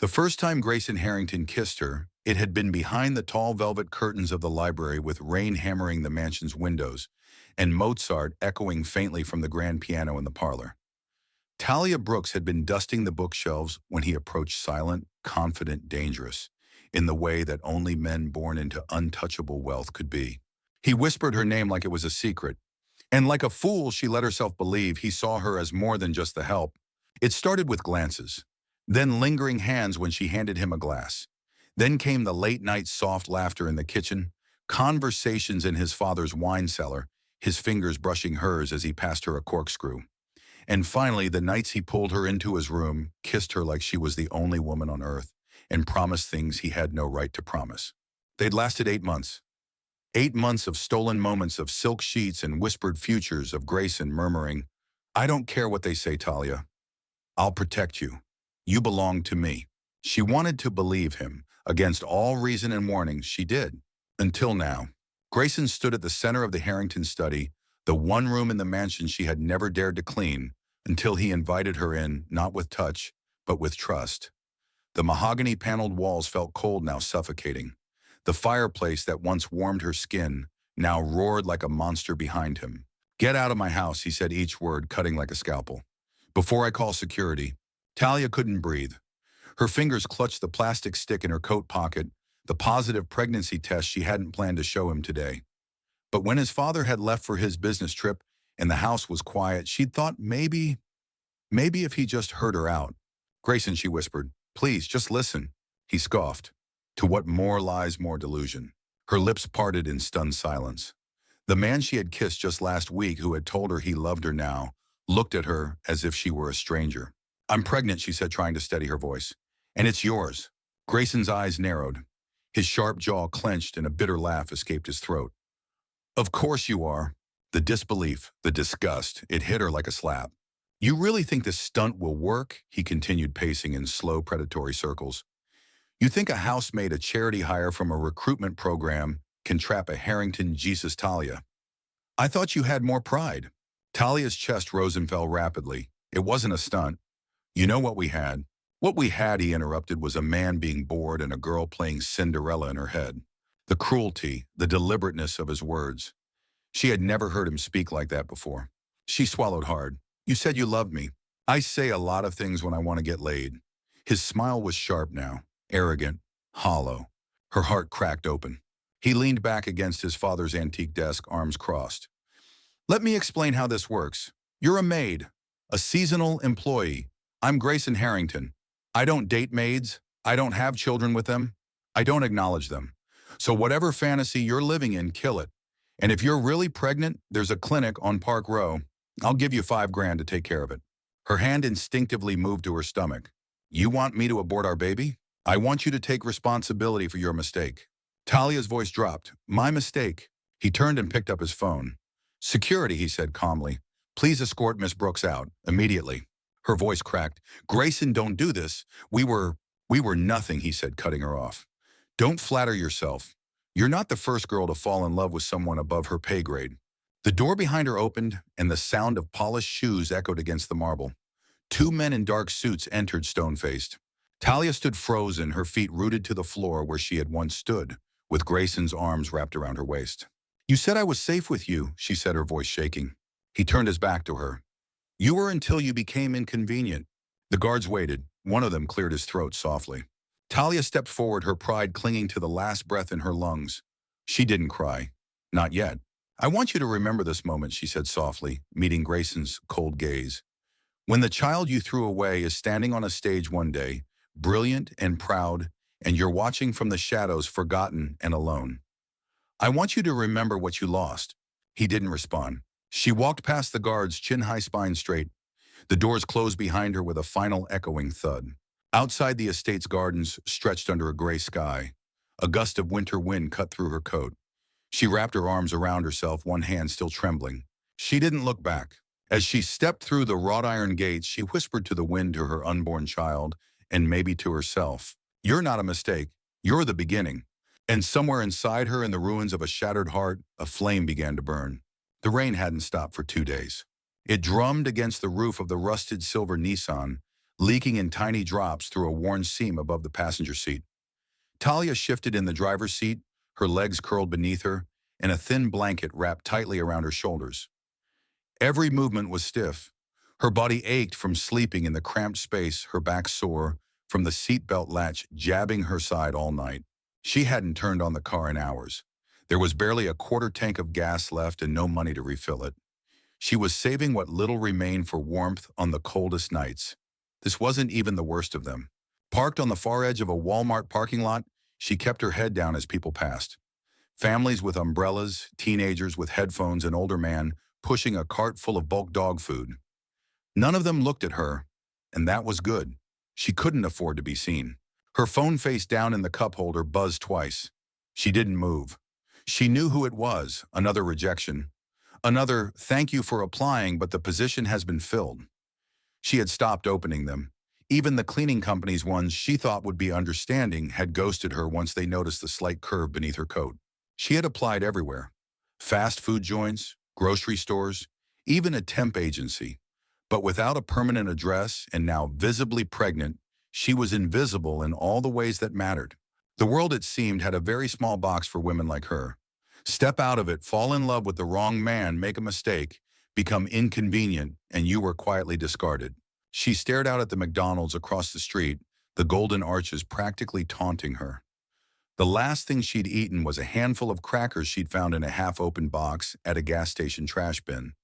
The first time Grayson Harrington kissed her, it had been behind the tall velvet curtains of the library with rain hammering the mansion's windows and Mozart echoing faintly from the grand piano in the parlor. Talia Brooks had been dusting the bookshelves when he approached silent, confident, dangerous, in the way that only men born into untouchable wealth could be. He whispered her name like it was a secret, and like a fool she let herself believe he saw her as more than just the help. It started with glances, then lingering hands when she handed him a glass. Then came the late-night soft laughter in the kitchen, conversations in his father's wine cellar, his fingers brushing hers as he passed her a corkscrew. And finally, the nights he pulled her into his room, kissed her like she was the only woman on earth, and promised things he had no right to promise. They'd lasted 8 months. 8 months of stolen moments of silk sheets and whispered futures of Grayson murmuring, "I don't care what they say, Talia. I'll protect you. You belong to me." She wanted to believe him. Against all reason and warning, she did. Until now. Grayson stood at the center of the Harrington study, the one room in the mansion she had never dared to clean, until he invited her in, not with touch, but with trust. The mahogany-paneled walls felt cold now, suffocating. The fireplace that once warmed her skin now roared like a monster behind him. "Get out of my house," he said, each word cutting like a scalpel. "Before I call security." Talia couldn't breathe. Her fingers clutched the plastic stick in her coat pocket, the positive pregnancy test she hadn't planned to show him today. But when his father had left for his business trip and the house was quiet, she'd thought maybe if he just heard her out. "Grayson," she whispered, "please, just listen." He scoffed. To what more lies more delusion? Her lips parted in stunned silence. The man she had kissed just last week, who had told her he loved her now, looked at her as if she were a stranger. "I'm pregnant," she said, trying to steady her voice. "And it's yours." Grayson's eyes narrowed. His sharp jaw clenched and a bitter laugh escaped his throat. "Of course you are." The disbelief, the disgust, it hit her like a slap. "You really think this stunt will work?" He continued, pacing in slow, predatory circles. "You think a housemaid, a charity hire from a recruitment program, can trap a Harrington Jesus Talia? I thought you had more pride." Talia's chest rose and fell rapidly. "It wasn't a stunt. You know what we had?" "What we had," he interrupted, "was a man being bored and a girl playing Cinderella in her head." The cruelty, the deliberateness of his words. She had never heard him speak like that before. She swallowed hard. "You said you loved me." "I say a lot of things when I want to get laid." His smile was sharp now, arrogant, hollow. Her heart cracked open. He leaned back against his father's antique desk, arms crossed. "Let me explain how this works. You're a maid, a seasonal employee. I'm Grayson Harrington. I don't date maids. I don't have children with them. I don't acknowledge them. So whatever fantasy you're living in, kill it. And if you're really pregnant, there's a clinic on Park Row. I'll give you $5,000 to take care of it." Her hand instinctively moved to her stomach. "You want me to abort our baby? I want you to take responsibility for your mistake." Talia's voice dropped. "My mistake." He turned and picked up his phone. "Security," he said calmly. "Please escort Miss Brooks out, immediately." Her voice cracked. "Grayson, don't do this. We were nothing," he said, cutting her off. "Don't flatter yourself. You're not the first girl to fall in love with someone above her pay grade." The door behind her opened, and the sound of polished shoes echoed against the marble. Two men in dark suits entered, stone-faced. Talia stood frozen, her feet rooted to the floor where she had once stood, with Grayson's arms wrapped around her waist. "You said I was safe with you," she said, her voice shaking. He turned his back to her. "You were until you became inconvenient." The guards waited. One of them cleared his throat softly. Talia stepped forward, her pride clinging to the last breath in her lungs. She didn't cry. Not yet. "I want you to remember this moment," she said softly, meeting Grayson's cold gaze. "When the child you threw away is standing on a stage one day, brilliant and proud, and you're watching from the shadows, forgotten and alone. I want you to remember what you lost." He didn't respond. She walked past the guards, chin-high, spine straight. The doors closed behind her with a final echoing thud. Outside, the estate's gardens stretched under a gray sky. A gust of winter wind cut through her coat. She wrapped her arms around herself, one hand still trembling. She didn't look back. As she stepped through the wrought iron gates, she whispered to the wind, to her unborn child, and maybe to herself, "You're not a mistake. You're the beginning." And somewhere inside her, in the ruins of a shattered heart, a flame began to burn. The rain hadn't stopped for 2 days. It drummed against the roof of the rusted silver Nissan, leaking in tiny drops through a worn seam above the passenger seat. Talia shifted in the driver's seat, her legs curled beneath her, and a thin blanket wrapped tightly around her shoulders. Every movement was stiff. Her body ached from sleeping in the cramped space, her back sore, from the seatbelt latch jabbing her side all night. She hadn't turned on the car in hours. There was barely a quarter tank of gas left and no money to refill it. She was saving what little remained for warmth on the coldest nights. This wasn't even the worst of them. Parked on the far edge of a Walmart parking lot, she kept her head down as people passed. Families with umbrellas, teenagers with headphones, an older man pushing a cart full of bulk dog food. None of them looked at her, and that was good. She couldn't afford to be seen. Her phone face down in the cup holder buzzed twice. She didn't move. She knew who it was, another rejection. Another, thank you for applying, but the position has been filled. She had stopped opening them. Even the cleaning company's ones she thought would be understanding had ghosted her once they noticed the slight curve beneath her coat. She had applied everywhere. Fast food joints, grocery stores, even a temp agency. But without a permanent address and now visibly pregnant, she was invisible in all the ways that mattered. The world, it seemed, had a very small box for women like her. Step out of it, fall in love with the wrong man, make a mistake, become inconvenient, and you were quietly discarded. She stared out at the McDonald's across the street, the golden arches practically taunting her. The last thing she'd eaten was a handful of crackers she'd found in a half-open box at a gas station trash bin.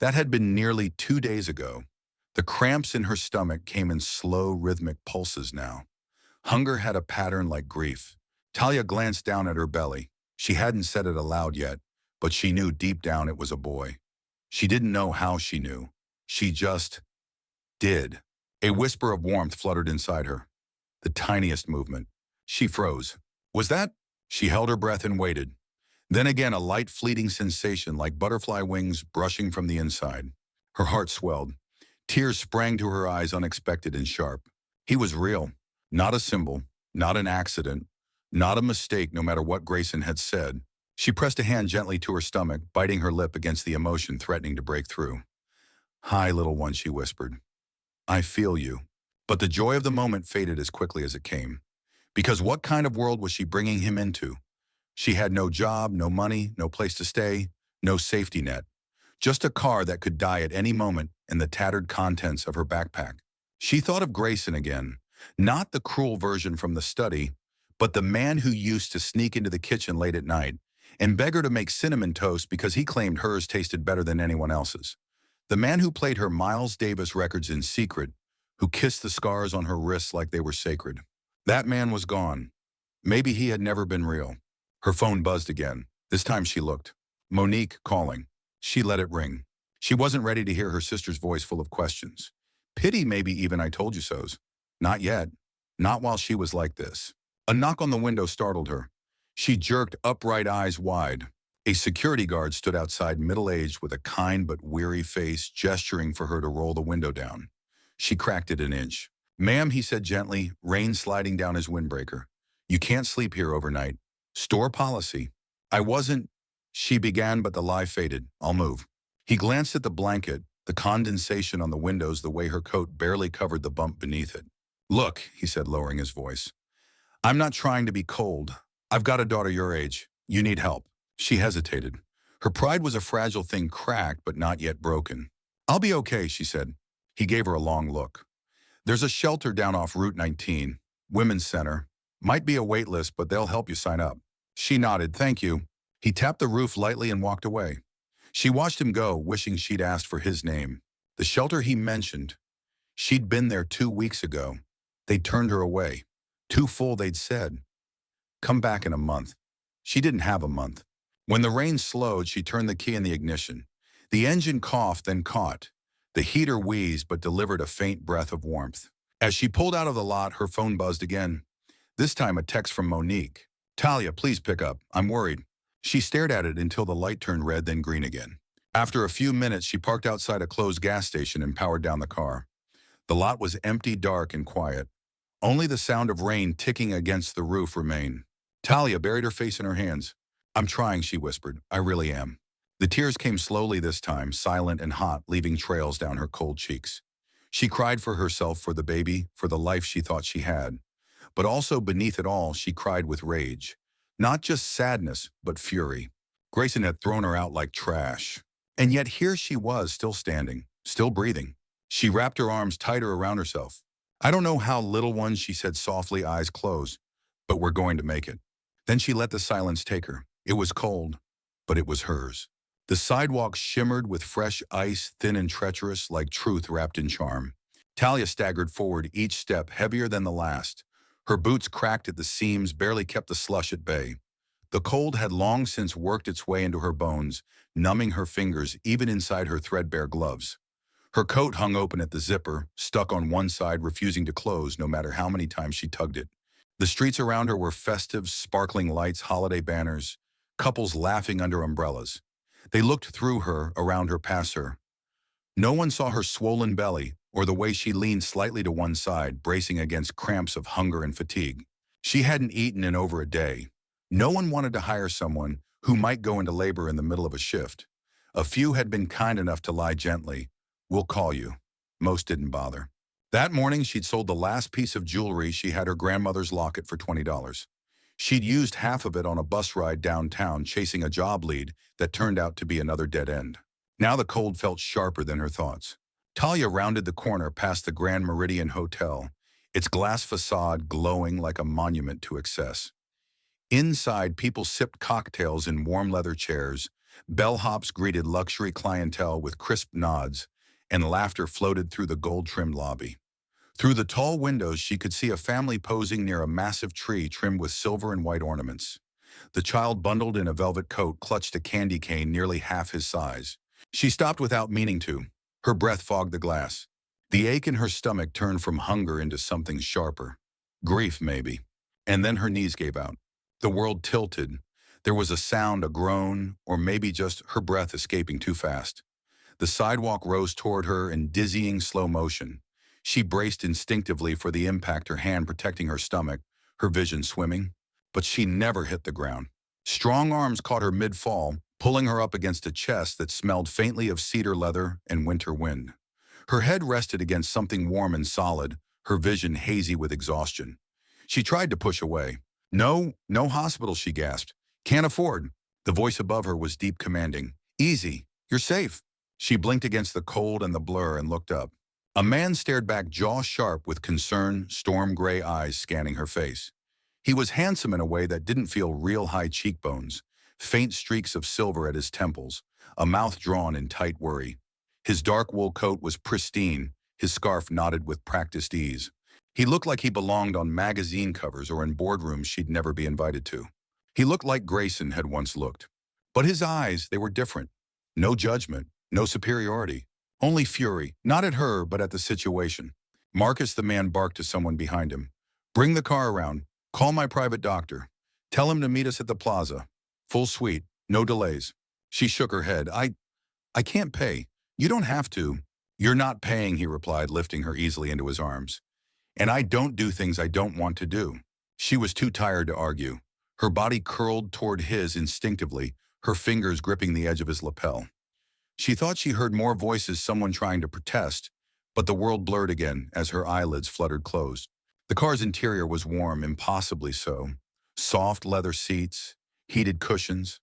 That had been nearly 2 days ago. The cramps in her stomach came in slow, rhythmic pulses now. Hunger had a pattern like grief. Talia glanced down at her belly. She hadn't said it aloud yet, but she knew deep down it was a boy. She didn't know how she knew. She just did. A whisper of warmth fluttered inside her. The tiniest movement. She froze. Was that? She held her breath and waited. Then again, a light fleeting sensation like butterfly wings brushing from the inside. Her heart swelled. Tears sprang to her eyes, unexpected and sharp. He was real. Not a symbol, not an accident, not a mistake, no matter what Grayson had said. She pressed a hand gently to her stomach, biting her lip against the emotion threatening to break through. "Hi, little one," she whispered. "I feel you." But the joy of the moment faded as quickly as it came. Because what kind of world was she bringing him into? She had no job, no money, no place to stay, no safety net. Just a car that could die at any moment and the tattered contents of her backpack. She thought of Grayson again, not the cruel version from the study, but the man who used to sneak into the kitchen late at night and beg her to make cinnamon toast because he claimed hers tasted better than anyone else's. The man who played her Miles Davis records in secret, who kissed the scars on her wrists like they were sacred. That man was gone. Maybe he had never been real. Her phone buzzed again. This time she looked. Monique calling. She let it ring. She wasn't ready to hear her sister's voice full of questions. Pity, maybe even I told you so's. Not yet. Not while she was like this. A knock on the window startled her. She jerked, upright eyes wide. A security guard stood outside, middle-aged with a kind but weary face, gesturing for her to roll the window down. She cracked it an inch. "Ma'am," he said gently, rain sliding down his windbreaker. "You can't sleep here overnight. Store policy." "I wasn't," she began, but the lie faded. "I'll move." He glanced at the blanket, the condensation on the windows, the way her coat barely covered the bump beneath it. "Look," he said, lowering his voice. "I'm not trying to be cold. I've got a daughter your age. You need help." She hesitated. Her pride was a fragile thing, cracked but not yet broken. "I'll be okay," she said. He gave her a long look. "There's a shelter down off Route 19, Women's Center. Might be a wait list, but they'll help you sign up." She nodded. "Thank you." He tapped the roof lightly and walked away. She watched him go, wishing she'd asked for his name. The shelter he mentioned. She'd been there 2 weeks ago. They'd turned her away. Too full, they'd said. Come back in a month. She didn't have a month. When the rain slowed, she turned the key in the ignition. The engine coughed, then caught. The heater wheezed, but delivered a faint breath of warmth. As she pulled out of the lot, her phone buzzed again. This time a text from Monique. "Talia, please pick up. I'm worried." She stared at it until the light turned red, then green again. After a few minutes, she parked outside a closed gas station and powered down the car. The lot was empty, dark, and quiet. Only the sound of rain ticking against the roof remained. Talia buried her face in her hands. "I'm trying," she whispered. "I really am." The tears came slowly this time, silent and hot, leaving trails down her cold cheeks. She cried for herself, for the baby, for the life she thought she had. But also beneath it all, she cried with rage. Not just sadness, but fury. Grayson had thrown her out like trash. And yet here she was, still standing, still breathing. She wrapped her arms tighter around herself. I don't know how, little one, she said softly, eyes closed, but we're going to make it. Then she let the silence take her. It was cold, but it was hers. The sidewalk shimmered with fresh ice, thin and treacherous, like truth wrapped in charm. Talia staggered forward, each step heavier than the last. Her boots cracked at the seams, barely kept the slush at bay. The cold had long since worked its way into her bones, numbing her fingers even inside her threadbare gloves. Her coat hung open at the zipper, stuck on one side, refusing to close no matter how many times she tugged it. The streets around her were festive, sparkling lights, holiday banners, couples laughing under umbrellas. They looked through her, around her, past her. No one saw her swollen belly or the way she leaned slightly to one side, bracing against cramps of hunger and fatigue. She hadn't eaten in over a day. No one wanted to hire someone who might go into labor in the middle of a shift. A few had been kind enough to lie gently. We'll call you. Most didn't bother. That morning, she'd sold the last piece of jewelry. She had her grandmother's locket for $20. She'd used half of it on a bus ride downtown, chasing a job lead that turned out to be another dead end. Now the cold felt sharper than her thoughts. Talia rounded the corner past the Grand Meridian Hotel, its glass facade glowing like a monument to excess. Inside, people sipped cocktails in warm leather chairs, bellhops greeted luxury clientele with crisp nods, and laughter floated through the gold-trimmed lobby. Through the tall windows, she could see a family posing near a massive tree trimmed with silver and white ornaments. The child, bundled in a velvet coat, clutched a candy cane nearly half his size. She stopped without meaning to. Her breath fogged the glass. The ache in her stomach turned from hunger into something sharper. Grief, maybe. And then her knees gave out. The world tilted. There was a sound, a groan, or maybe just her breath escaping too fast. The sidewalk rose toward her in dizzying slow motion. She braced instinctively for the impact, her hand protecting her stomach, her vision swimming. But she never hit the ground. Strong arms caught her mid-fall, pulling her up against a chest that smelled faintly of cedar leather and winter wind. Her head rested against something warm and solid, her vision hazy with exhaustion. She tried to push away. No, no hospital, she gasped. Can't afford. The voice above her was deep, commanding. Easy. You're safe. She blinked against the cold and the blur and looked up. A man stared back, jaw sharp with concern, storm gray eyes scanning her face. He was handsome in a way that didn't feel real, high cheekbones, faint streaks of silver at his temples, a mouth drawn in tight worry. His dark wool coat was pristine, his scarf knotted with practiced ease. He looked like he belonged on magazine covers or in boardrooms she'd never be invited to. He looked like Grayson had once looked. But his eyes, they were different. No judgment, no superiority. Only fury, not at her, but at the situation. Marcus, the man, barked to someone behind him. Bring the car around. Call my private doctor. Tell him to meet us at the plaza. Full suite, no delays. She shook her head. I can't pay. You don't have to. You're not paying, he replied, lifting her easily into his arms. And I don't do things I don't want to do. She was too tired to argue. Her body curled toward his instinctively, her fingers gripping the edge of his lapel. She thought she heard more voices, someone trying to protest, but the world blurred again as her eyelids fluttered closed. The car's interior was warm, impossibly so. Soft leather seats, heated cushions,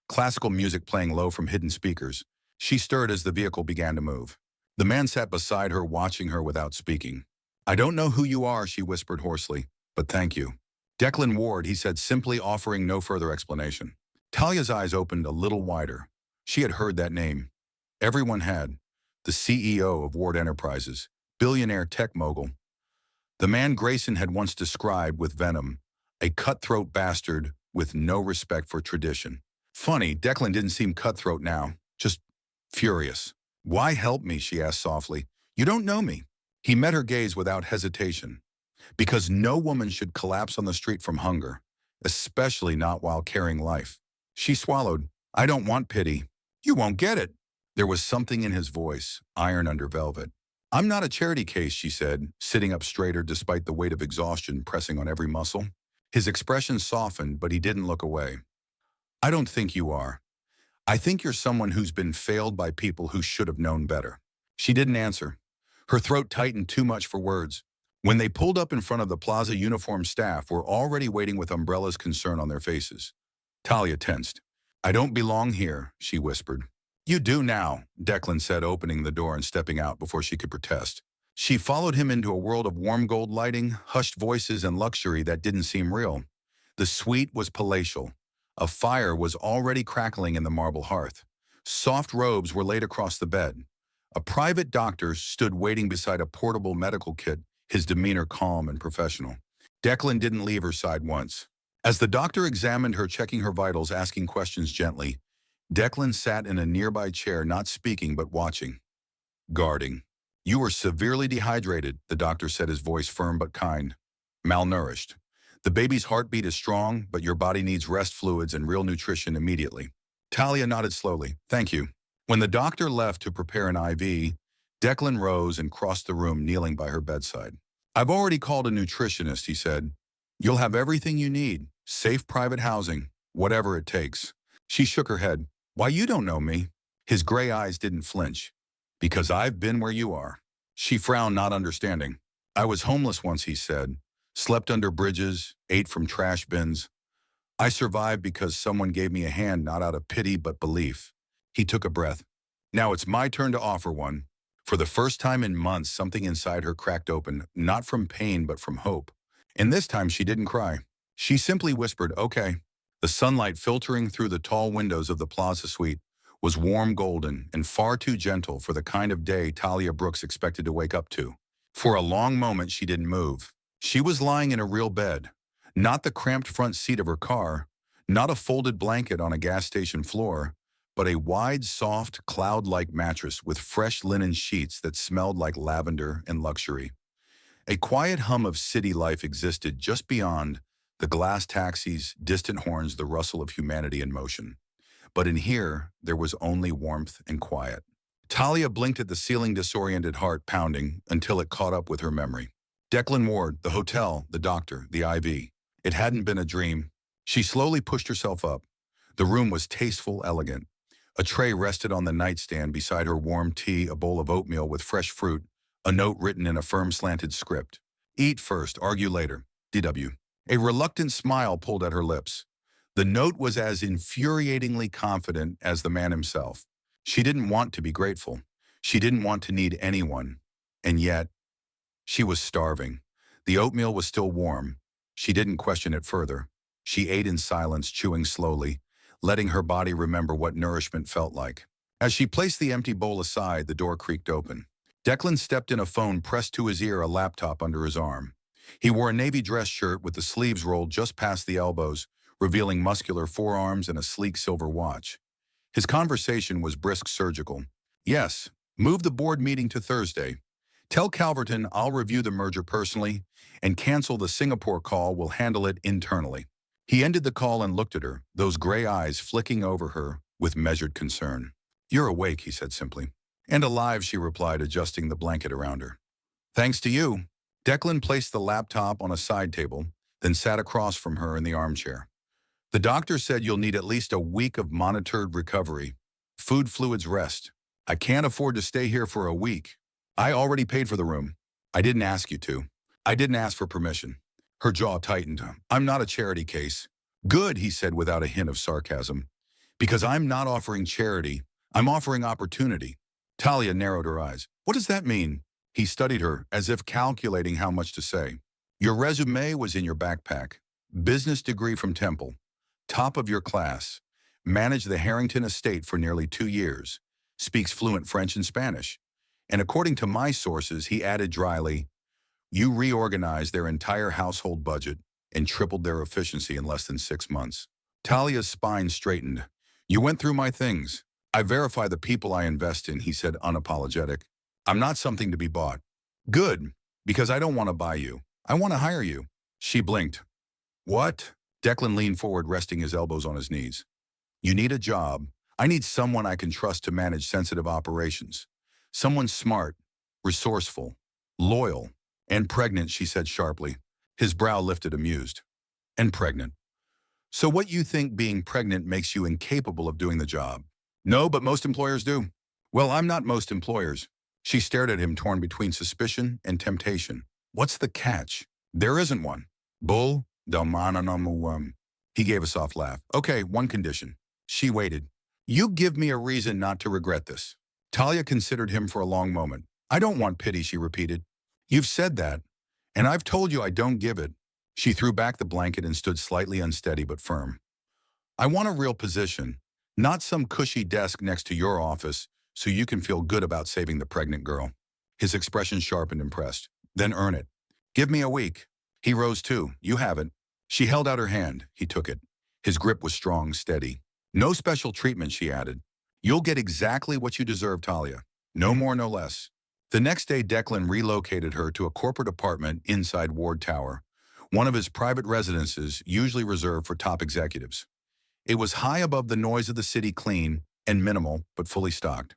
classical music playing low from hidden speakers. She stirred as the vehicle began to move. The man sat beside her, watching her without speaking. I don't know who you are, she whispered hoarsely, but thank you. Declan Ward, he said, simply, offering no further explanation. Talia's eyes opened a little wider. She had heard that name. Everyone had. The CEO of Ward Enterprises, billionaire tech mogul. The man Grayson had once described with venom, a cutthroat bastard with no respect for tradition. Funny, Declan didn't seem cutthroat now, just furious. Why help me, she asked softly. You don't know me. He met her gaze without hesitation. Because no woman should collapse on the street from hunger, especially not while carrying life. She swallowed. I don't want pity. You won't get it. There was something in his voice, iron under velvet. I'm not a charity case, she said, sitting up straighter despite the weight of exhaustion pressing on every muscle. His expression softened, but he didn't look away. I don't think you are. I think you're someone who's been failed by people who should have known better. She didn't answer. Her throat tightened too much for words. When they pulled up in front of the plaza, uniformed staff were already waiting with umbrellas, concern on their faces. Talia tensed. "I don't belong here," she whispered. "You do now," Declan said, opening the door and stepping out before she could protest. She followed him into a world of warm gold lighting, hushed voices, and luxury that didn't seem real. The suite was palatial. A fire was already crackling in the marble hearth. Soft robes were laid across the bed. A private doctor stood waiting beside a portable medical kit, his demeanor calm and professional. Declan didn't leave her side once. As the doctor examined her, checking her vitals, asking questions gently, Declan sat in a nearby chair, not speaking but watching. Guarding. "You are severely dehydrated," the doctor said, his voice firm but kind. "Malnourished. The baby's heartbeat is strong, but your body needs rest, fluids, and real nutrition immediately." Talia nodded slowly. "Thank you." When the doctor left to prepare an IV, Declan rose and crossed the room, kneeling by her bedside. "I've already called a nutritionist," he said. "You'll have everything you need. Safe private housing. Whatever it takes." She shook her head. "Why, you don't know me." His gray eyes didn't flinch. "Because I've been where you are." She frowned, not understanding. "I was homeless once," he said. "Slept under bridges, ate from trash bins. I survived because someone gave me a hand, not out of pity but belief." He took a breath. "Now it's my turn to offer one." For the first time in months, something inside her cracked open, not from pain but from hope. And this time she didn't cry. She simply whispered, "Okay." The sunlight filtering through the tall windows of the plaza suite was warm golden and far too gentle for the kind of day Talia Brooks expected to wake up to. For a long moment she didn't move. She was lying in a real bed, not the cramped front seat of her car, not a folded blanket on a gas station floor, but a wide, soft, cloud-like mattress with fresh linen sheets that smelled like lavender and luxury. A quiet hum of city life existed just beyond, the glass taxis, distant horns, the rustle of humanity in motion. But in here, there was only warmth and quiet. Talia blinked at the ceiling, disoriented, heart pounding, until it caught up with her memory. Declan Ward, the hotel, the doctor, the IV. It hadn't been a dream. She slowly pushed herself up. The room was tasteful, elegant. A tray rested on the nightstand beside her, warm tea, a bowl of oatmeal with fresh fruit, a note written in a firm, slanted script. "Eat first, argue later. DW." A reluctant smile pulled at her lips. The note was as infuriatingly confident as the man himself. She didn't want to be grateful. She didn't want to need anyone. And yet, she was starving. The oatmeal was still warm. She didn't question it further. She ate in silence, chewing slowly, letting her body remember what nourishment felt like. As she placed the empty bowl aside, the door creaked open. Declan stepped in, a phone pressed to his ear, a laptop under his arm. He wore a navy dress shirt with the sleeves rolled just past the elbows, revealing muscular forearms and a sleek silver watch. His conversation was brisk, surgical. "Yes, move the board meeting to Thursday. Tell Calverton I'll review the merger personally, and cancel the Singapore call. We'll handle it internally." He ended the call and looked at her, those gray eyes flicking over her with measured concern. "You're awake," he said simply. "And alive," she replied, adjusting the blanket around her. "Thanks to you." Declan placed the laptop on a side table, then sat across from her in the armchair. "The doctor said you'll need at least a week of monitored recovery. Food, fluids, rest. I can't afford to stay here for a week. I already paid for the room. I didn't ask you to. I didn't ask for permission." Her jaw tightened. "I'm not a charity case." "Good," he said without a hint of sarcasm. "Because I'm not offering charity. I'm offering opportunity." Talia narrowed her eyes. "What does that mean?" He studied her, as if calculating how much to say. "Your resume was in your backpack. Business degree from Temple. Top of your class. Managed the Harrington estate for nearly 2 years. Speaks fluent French and Spanish. And according to my sources," he added dryly, "you reorganized their entire household budget and tripled their efficiency in less than 6 months." Talia's spine straightened. "You went through my things. I verify the people I invest in," he said, unapologetic. "I'm not something to be bought." "Good, because I don't want to buy you. I want to hire you." She blinked. "What?" Declan leaned forward, resting his elbows on his knees. "You need a job. I need someone I can trust to manage sensitive operations. Someone smart, resourceful, loyal, and pregnant," she said sharply. His brow lifted, amused. "And pregnant. So what, you think being pregnant makes you incapable of doing the job?" "No, but most employers do." "Well, I'm not most employers." She stared at him, torn between suspicion and temptation. What's the catch? There isn't one. Bull, delmananamuum. He gave a soft laugh. Okay, one condition. She waited. You give me a reason not to regret this. Talia considered him for a long moment. I don't want pity, she repeated. You've said that, and I've told you I don't give it. She threw back the blanket and stood slightly unsteady but firm. I want a real position, not some cushy desk next to your office so you can feel good about saving the pregnant girl. His expression sharpened, impressed. Then earn it. Give me a week. He rose too. You have it. She held out her hand. He took it. His grip was strong, steady. No special treatment, she added. You'll get exactly what you deserve, Talia. No more, no less. The next day, Declan relocated her to a corporate apartment inside Ward Tower, one of his private residences usually reserved for top executives. It was high above the noise of the city, clean and minimal, but fully stocked.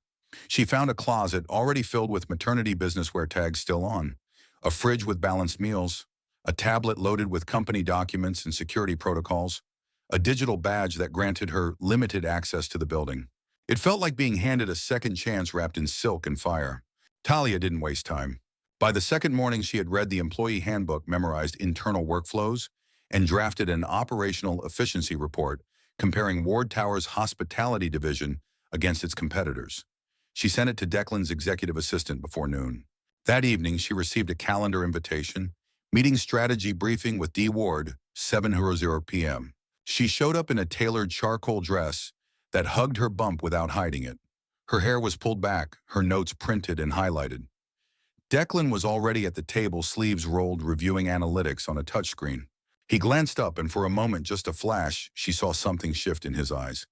She found a closet already filled with maternity businesswear tags still on, a fridge with balanced meals, a tablet loaded with company documents and security protocols, a digital badge that granted her limited access to the building. It felt like being handed a second chance wrapped in silk and fire. Talia didn't waste time. By the second morning, she had read the employee handbook, memorized internal workflows, and drafted an operational efficiency report comparing Ward Tower's hospitality division against its competitors. She sent it to Declan's executive assistant before noon. That evening, she received a calendar invitation, meeting strategy briefing with D. Ward, 7:00 p.m. She showed up in a tailored charcoal dress that hugged her bump without hiding it. Her hair was pulled back, her notes printed and highlighted. Declan was already at the table, sleeves rolled, reviewing analytics on a touchscreen. He glanced up, and for a moment, just a flash, she saw something shift in his eyes.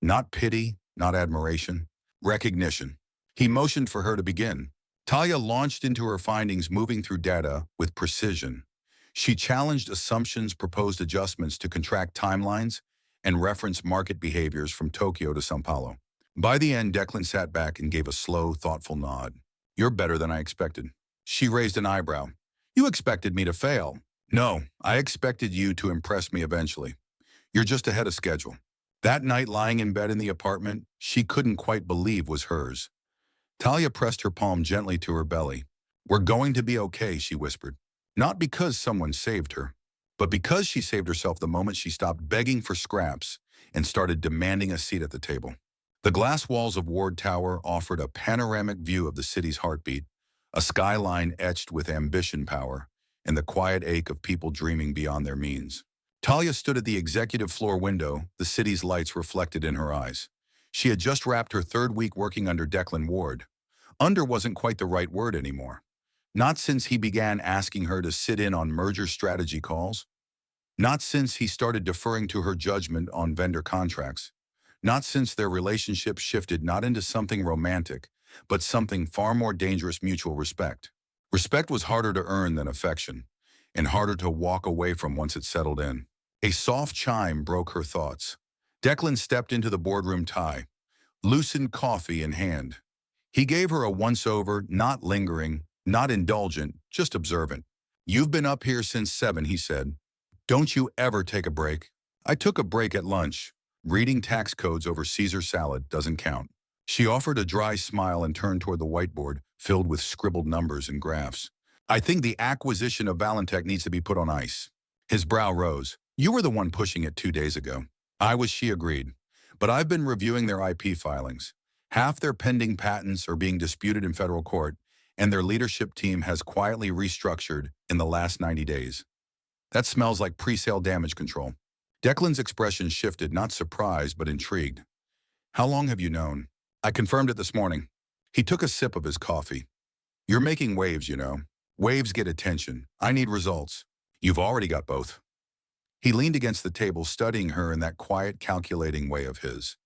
Not pity, not admiration, recognition. He motioned for her to begin. Talia launched into her findings, moving through data with precision. She challenged assumptions, proposed adjustments to contract timelines, and referenced market behaviors from Tokyo to São Paulo. By the end, Declan sat back and gave a slow, thoughtful nod. You're better than I expected. She raised an eyebrow. You expected me to fail. No, I expected you to impress me eventually. You're just ahead of schedule. That night, lying in bed in the apartment, she couldn't quite believe was hers. Talia pressed her palm gently to her belly. We're going to be okay, she whispered. Not because someone saved her, but because she saved herself the moment she stopped begging for scraps and started demanding a seat at the table. The glass walls of Ward Tower offered a panoramic view of the city's heartbeat, a skyline etched with ambition power, and the quiet ache of people dreaming beyond their means. Talia stood at the executive floor window, the city's lights reflected in her eyes. She had just wrapped her third week working under Declan Ward. Under wasn't quite the right word anymore. Not since he began asking her to sit in on merger strategy calls. Not since he started deferring to her judgment on vendor contracts. Not since their relationship shifted not into something romantic, but something far more dangerous: mutual respect. Respect was harder to earn than affection, and harder to walk away from once it settled in. A soft chime broke her thoughts. Declan stepped into the boardroom, tie, loosened coffee in hand. He gave her a once-over, not lingering, not indulgent, just observant. You've been up here since 7, he said. Don't you ever take a break? I took a break at lunch. Reading tax codes over Caesar salad doesn't count. She offered a dry smile and turned toward the whiteboard, filled with scribbled numbers and graphs. I think the acquisition of Valentech needs to be put on ice. His brow rose. You were the one pushing it 2 days ago. I was, she agreed. But I've been reviewing their IP filings. Half their pending patents are being disputed in federal court, and their leadership team has quietly restructured in the last 90 days. That smells like pre-sale damage control. Declan's expression shifted, not surprised, but intrigued. How long have you known? I confirmed it this morning. He took a sip of his coffee. You're making waves, you know. Waves get attention. I need results. You've already got both. He leaned against the table, studying her in that quiet, calculating way of his.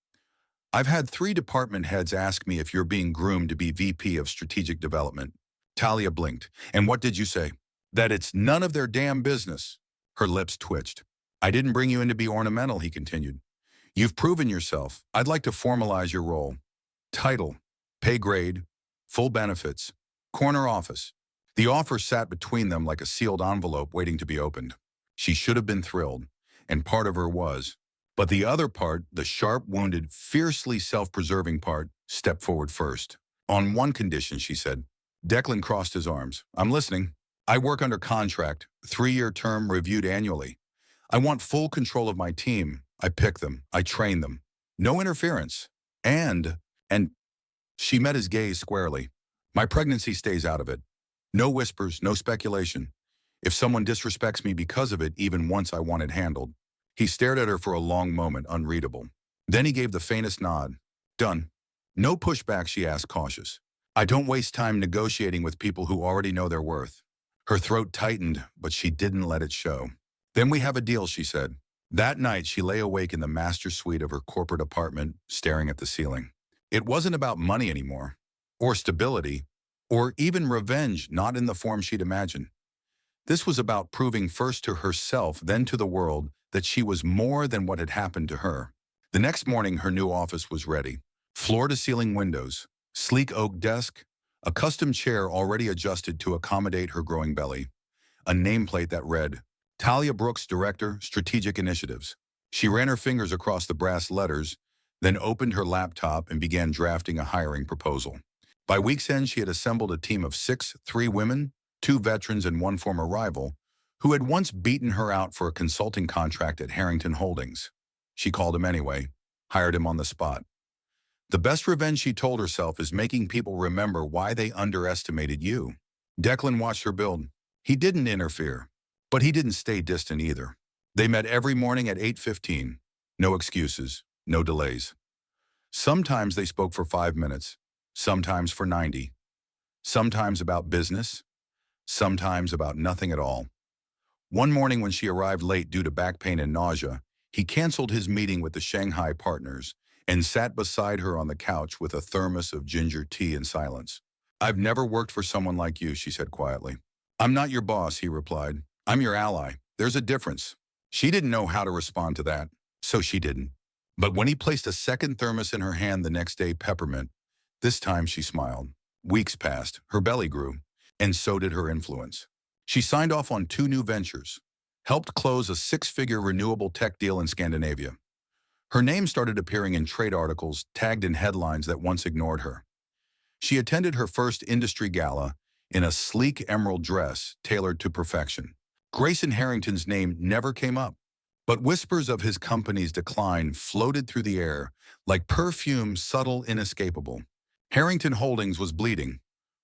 I've had 3 department heads ask me if you're being groomed to be VP of Strategic Development. Talia blinked. And what did you say? That it's none of their damn business. Her lips twitched. I didn't bring you in to be ornamental, he continued. You've proven yourself. I'd like to formalize your role. Title, pay grade, full benefits, corner office. The offer sat between them like a sealed envelope waiting to be opened. She should have been thrilled, and part of her was. But the other part, the sharp, wounded, fiercely self-preserving part, stepped forward first. On one condition, she said. Declan crossed his arms. I'm listening. I work under contract, 3-year term reviewed annually. I want full control of my team. I pick them. I train them. No interference. And she met his gaze squarely. My pregnancy stays out of it. No whispers, no speculation. If someone disrespects me because of it, even once I want it handled. He stared at her for a long moment, unreadable. Then he gave the faintest nod. Done. No pushback, she asked, cautious. I don't waste time negotiating with people who already know their worth. Her throat tightened, but she didn't let it show. Then we have a deal, she said. That night, she lay awake in the master suite of her corporate apartment, staring at the ceiling. It wasn't about money anymore, or stability, or even revenge, not in the form she'd imagined. This was about proving first to herself, then to the world, that she was more than what had happened to her. The next morning, her new office was ready. Floor-to-ceiling windows, sleek oak desk, a custom chair already adjusted to accommodate her growing belly, a nameplate that read, Talia Brooks, Director, Strategic Initiatives. She ran her fingers across the brass letters, then opened her laptop and began drafting a hiring proposal. By week's end, she had assembled a team of 6, 3 women, 2 veterans and 1 former rival, who had once beaten her out for a consulting contract at Harrington Holdings. She called him anyway, hired him on the spot. The best revenge, she told herself, is making people remember why they underestimated you. Declan watched her build. He didn't interfere, but he didn't stay distant either. They met every morning at 8:15. No excuses, no delays. Sometimes they spoke for 5 minutes, sometimes for 90. Sometimes about business, sometimes about nothing at all. One morning when she arrived late due to back pain and nausea, he canceled his meeting with the Shanghai partners and sat beside her on the couch with a thermos of ginger tea in silence. I've never worked for someone like you, she said quietly. I'm not your boss, he replied. I'm your ally. There's a difference. She didn't know how to respond to that, so she didn't. But when he placed a second thermos in her hand the next day, peppermint, this time she smiled. Weeks passed, her belly grew, and so did her influence. She signed off on 2 new ventures, helped close a 6-figure renewable tech deal in Scandinavia. Her name started appearing in trade articles, tagged in headlines that once ignored her. She attended her first industry gala in a sleek emerald dress tailored to perfection. Grayson Harrington's name never came up, but whispers of his company's decline floated through the air like perfume, subtle, inescapable. Harrington Holdings was bleeding.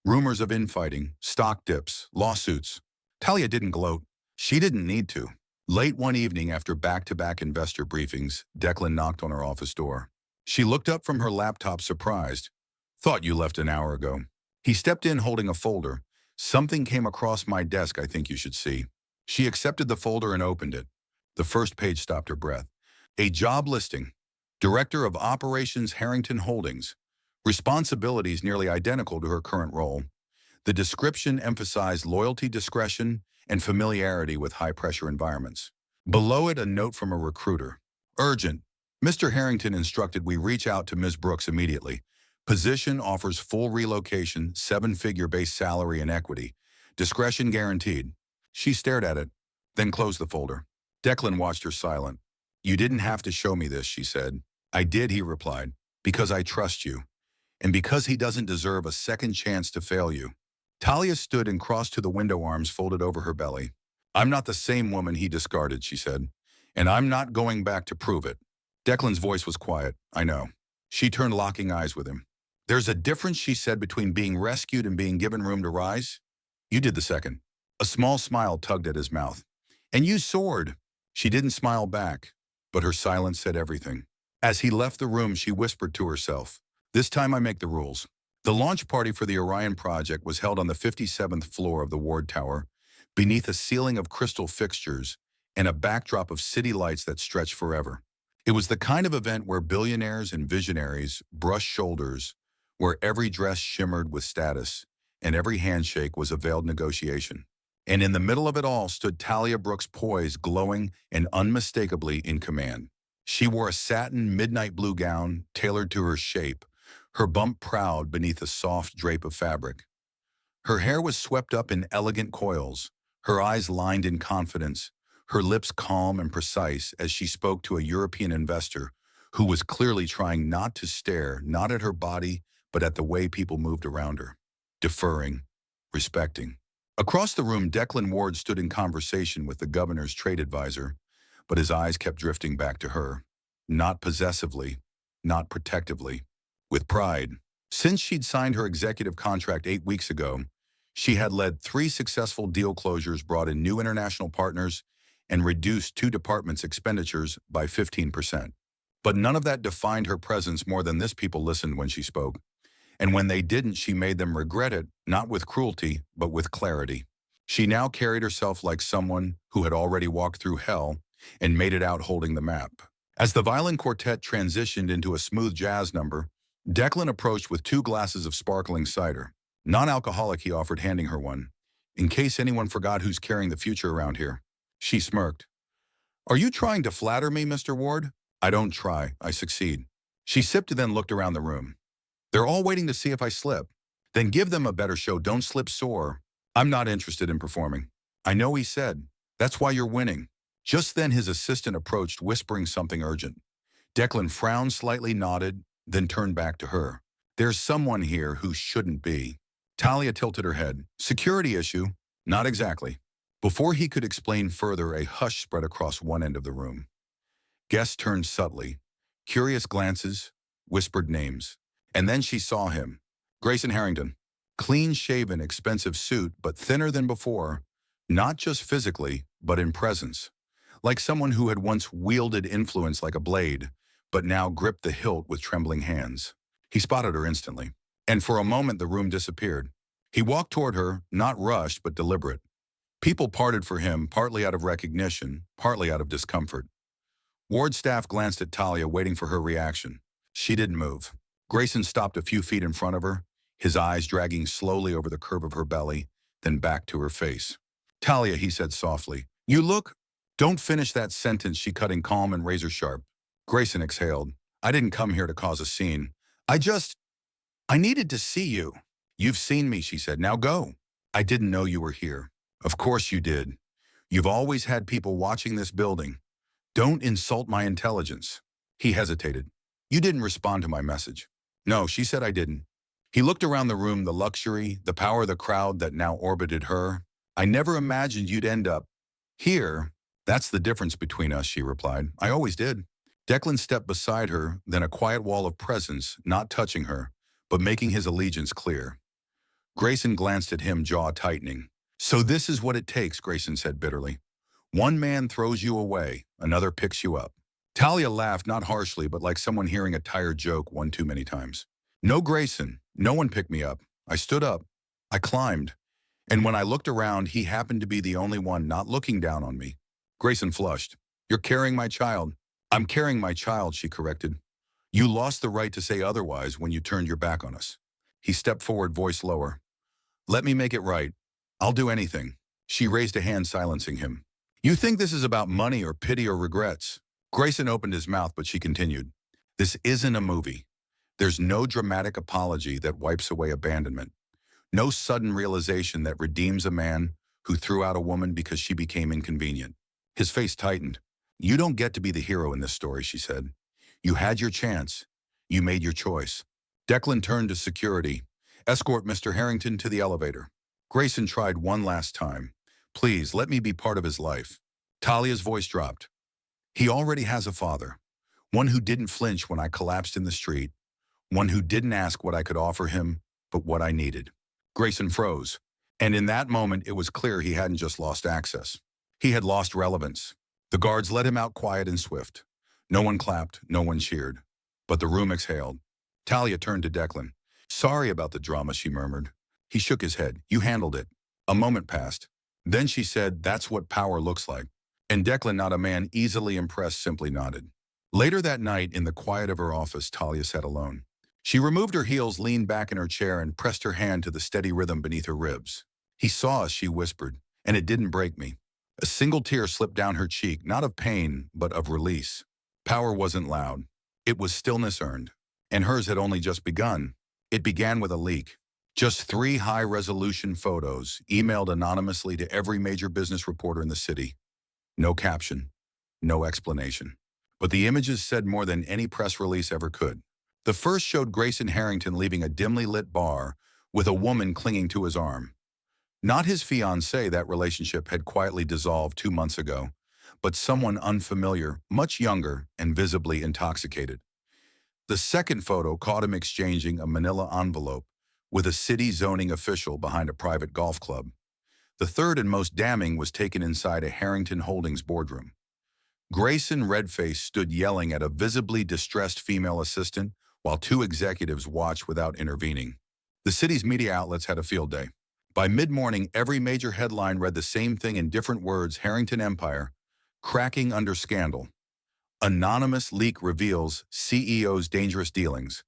Rumors of infighting, stock dips, lawsuits. Talia didn't gloat. She didn't need to. Late one evening after back-to-back investor briefings, Declan knocked on her office door. She looked up from her laptop surprised. Thought you left an hour ago. He stepped in holding a folder. Something came across my desk I think you should see. She accepted the folder and opened it. The first page stopped her breath. A job listing. Director of Operations, Harrington Holdings. Responsibilities nearly identical to her current role. The description emphasized loyalty, discretion, and familiarity with high-pressure environments. Below it, a note from a recruiter. Urgent. Mr. Harrington instructed we reach out to Ms. Brooks immediately. Position offers full relocation, 7-figure base salary and equity. Discretion guaranteed. She stared at it, then closed the folder. Declan watched her silent. You didn't have to show me this, she said. I did, he replied, because I trust you, and because he doesn't deserve a second chance to fail you. Talia stood and crossed to the window, arms folded over her belly. I'm not the same woman he discarded, she said, and I'm not going back to prove it. Declan's voice was quiet. I know. She turned, locking eyes with him. There's a difference, she said, between being rescued and being given room to rise. You did the second. A small smile tugged at his mouth. And you soared. She didn't smile back, but her silence said everything. As he left the room, she whispered to herself, this time I make the rules. The launch party for the Orion project was held on the 57th floor of the Ward Tower, beneath a ceiling of crystal fixtures and a backdrop of city lights that stretched forever. It was the kind of event where billionaires and visionaries brushed shoulders, where every dress shimmered with status, and every handshake was a veiled negotiation. And in the middle of it all stood Talia Brooks, poised, glowing, and unmistakably in command. She wore a satin midnight blue gown tailored to her shape, her bump proud beneath a soft drape of fabric. Her hair was swept up in elegant coils, her eyes lined in confidence, her lips calm and precise as she spoke to a European investor who was clearly trying not to stare, not at her body, but at the way people moved around her, deferring, respecting. Across the room, Declan Ward stood in conversation with the governor's trade advisor, but his eyes kept drifting back to her, not possessively, not protectively, with pride. Since she'd signed her executive contract 8 weeks ago, she had led 3 successful deal closures, brought in new international partners, and reduced 2 departments' expenditures by 15%. But none of that defined her presence more than this: people listened when she spoke. And when they didn't, she made them regret it, not with cruelty, but with clarity. She now carried herself like someone who had already walked through hell and made it out holding the map. As the violin quartet transitioned into a smooth jazz number, Declan approached with 2 glasses of sparkling cider. Non-alcoholic, he offered, handing her one. In case anyone forgot who's carrying the future around here. She smirked. Are you trying to flatter me, Mr. Ward? I don't try, I succeed. She sipped and then looked around the room. They're all waiting to see if I slip. Then give them a better show. Don't slip sore. I'm not interested in performing. I know, he said. That's why you're winning. Just then his assistant approached, whispering something urgent. Declan frowned slightly, nodded, then turned back to her. There's someone here who shouldn't be. Talia tilted her head. Security issue? Not exactly. Before he could explain further, a hush spread across one end of the room. Guests turned subtly. Curious glances, whispered names. And then she saw him. Grayson Harrington. Clean-shaven, expensive suit, but thinner than before. Not just physically, but in presence. Like someone who had once wielded influence like a blade, but now gripped the hilt with trembling hands. He spotted her instantly. And for a moment, the room disappeared. He walked toward her, not rushed, but deliberate. People parted for him, partly out of recognition, partly out of discomfort. Ward's staff glanced at Talia, waiting for her reaction. She didn't move. Grayson stopped a few feet in front of her, his eyes dragging slowly over the curve of her belly, then back to her face. Talia, he said softly, you look... Don't finish that sentence, she cut in, calm and razor-sharp. Grayson exhaled. I didn't come here to cause a scene. I needed to see you. You've seen me, she said. Now go. I didn't know you were here. Of course you did. You've always had people watching this building. Don't insult my intelligence. He hesitated. You didn't respond to my message. No, she said. I didn't. He looked around the room, the luxury, the power of the crowd that now orbited her. I never imagined you'd end up here. That's the difference between us, she replied. I always did. Declan stepped beside her, then a quiet wall of presence, not touching her, but making his allegiance clear. Grayson glanced at him, jaw tightening. So this is what it takes, Grayson said bitterly. One man throws you away, another picks you up. Talia laughed, not harshly, but like someone hearing a tired joke one too many times. No, Grayson, no one picked me up. I stood up. I climbed. And when I looked around, he happened to be the only one not looking down on me. Grayson flushed. You're carrying my child. I'm carrying my child, she corrected. You lost the right to say otherwise when you turned your back on us. He stepped forward, voice lower. Let me make it right. I'll do anything. She raised a hand, silencing him. You think this is about money or pity or regrets? Grayson opened his mouth, but she continued. This isn't a movie. There's no dramatic apology that wipes away abandonment. No sudden realization that redeems a man who threw out a woman because she became inconvenient. His face tightened. You don't get to be the hero in this story, she said. You had your chance. You made your choice. Declan turned to security. Escort Mr. Harrington to the elevator. Grayson tried one last time. Please, let me be part of his life. Talia's voice dropped. He already has a father. One who didn't flinch when I collapsed in the street. One who didn't ask what I could offer him, but what I needed. Grayson froze. And in that moment, it was clear he hadn't just lost access. He had lost relevance. The guards let him out quiet and swift. No one clapped, no one cheered. But the room exhaled. Talia turned to Declan. Sorry about the drama, she murmured. He shook his head. You handled it. A moment passed. Then she said, that's what power looks like. And Declan, not a man easily impressed, simply nodded. Later that night, in the quiet of her office, Talia sat alone. She removed her heels, leaned back in her chair, and pressed her hand to the steady rhythm beneath her ribs. He saw us, she whispered, and it didn't break me. A single tear slipped down her cheek, not of pain, but of release. Power wasn't loud. It was stillness earned. And hers had only just begun. It began with a leak. Just 3 high-resolution photos, emailed anonymously to every major business reporter in the city. No caption. No explanation. But the images said more than any press release ever could. The first showed Grayson Harrington leaving a dimly lit bar with a woman clinging to his arm. Not his fiancée, that relationship had quietly dissolved 2 months ago, but someone unfamiliar, much younger, and visibly intoxicated. The second photo caught him exchanging a manila envelope with a city zoning official behind a private golf club. The third and most damning was taken inside a Harrington Holdings boardroom. Grayson, red-faced, stood yelling at a visibly distressed female assistant while two executives watched without intervening. The city's media outlets had a field day. By mid-morning, every major headline read the same thing in different words: Harrington Empire, cracking under scandal. Anonymous leak reveals CEO's dangerous dealings.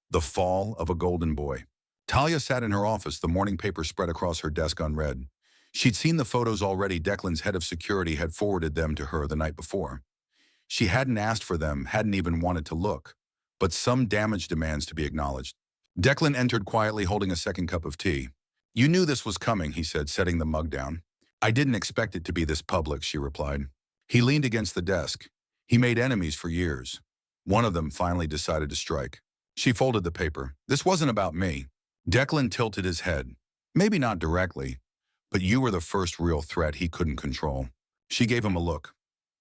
The fall of a golden boy. Talia sat in her office, the morning paper spread across her desk unread. She'd seen the photos already. Declan's head of security had forwarded them to her the night before. She hadn't asked for them, hadn't even wanted to look, but some damage demands to be acknowledged. Declan entered quietly, holding a second cup of tea. "You knew this was coming," he said, setting the mug down. "I didn't expect it to be this public," she replied. He leaned against the desk. He made enemies for years. One of them finally decided to strike. She folded the paper. "This wasn't about me." Declan tilted his head. "Maybe not directly, but you were the first real threat he couldn't control." She gave him a look.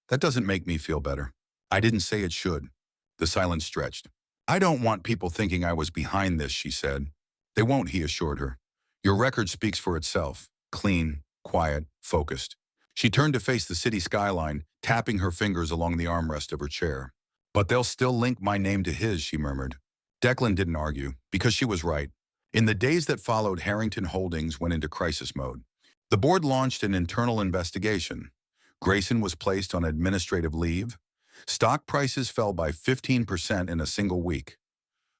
"That doesn't make me feel better." "I didn't say it should." The silence stretched. "I don't want people thinking I was behind this," she said. "They won't," he assured her. "Your record speaks for itself. Clean, quiet, focused." She turned to face the city skyline, tapping her fingers along the armrest of her chair. "But they'll still link my name to his," she murmured. Declan didn't argue, because she was right. In the days that followed, Harrington Holdings went into crisis mode. The board launched an internal investigation. Grayson was placed on administrative leave. Stock prices fell by 15% in a single week.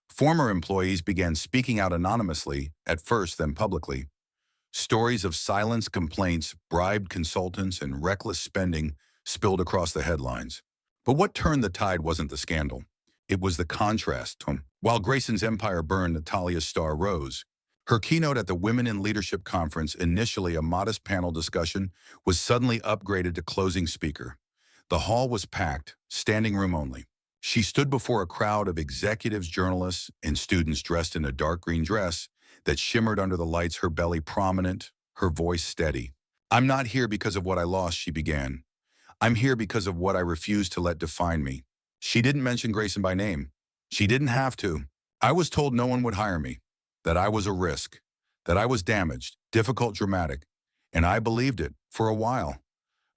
Former employees began speaking out anonymously, at first then publicly. Stories of silenced complaints, bribed consultants, and reckless spending spilled across the headlines. But what turned the tide wasn't the scandal. It was the contrast. While Grayson's empire burned, Natalia's star rose. Her keynote at the Women in Leadership Conference, initially a modest panel discussion, was suddenly upgraded to closing speaker. The hall was packed, standing room only. She stood before a crowd of executives, journalists, and students dressed in a dark green dress that shimmered under the lights, her belly prominent, her voice steady. "I'm not here because of what I lost," she began. "I'm here because of what I refuse to let define me." She didn't mention Grayson by name. She didn't have to. "I was told no one would hire me, that I was a risk, that I was damaged, difficult, dramatic, and I believed it for a while,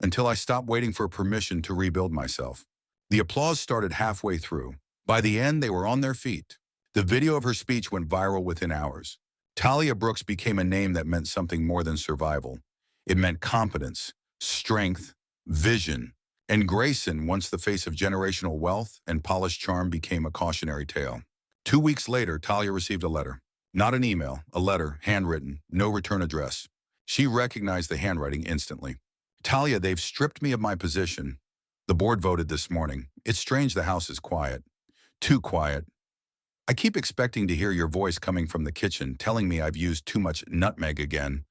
until I stopped waiting for permission to rebuild myself." The applause started halfway through. By the end, they were on their feet. The video of her speech went viral within hours. Talia Brooks became a name that meant something more than survival. It meant competence, strength, vision. And Grayson, once the face of generational wealth and polished charm, became a cautionary tale. 2 weeks later, Talia received a letter. Not an email, a letter, handwritten, no return address. She recognized the handwriting instantly. "Talia, they've stripped me of my position. The board voted this morning. It's strange the house is quiet. Too quiet. I keep expecting to hear your voice coming from the kitchen, telling me I've used too much nutmeg again.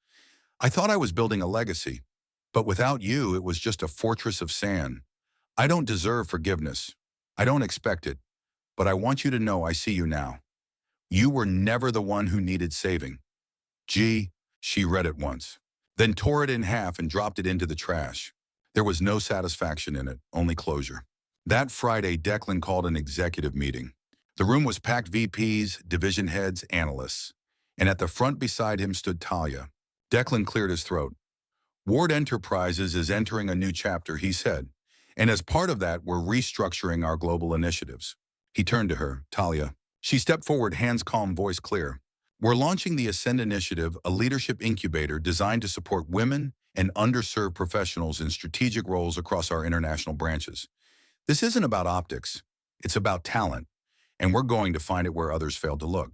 I thought I was building a legacy, but without you, it was just a fortress of sand. I don't deserve forgiveness. I don't expect it, but I want you to know I see you now. You were never the one who needed saving." Gee, she read it once, then tore it in half and dropped it into the trash. There was no satisfaction in it, only closure. That Friday, Declan called an executive meeting. The room was packed: VPs, division heads, analysts. And at the front beside him stood Talia. Declan cleared his throat. "Ward Enterprises is entering a new chapter," he said. "And as part of that, we're restructuring our global initiatives." He turned to her. "Talia." She stepped forward, hands calm, voice clear. "We're launching the Ascend Initiative, a leadership incubator designed to support women and underserved professionals in strategic roles across our international branches. This isn't about optics. It's about talent. And we're going to find it where others failed to look."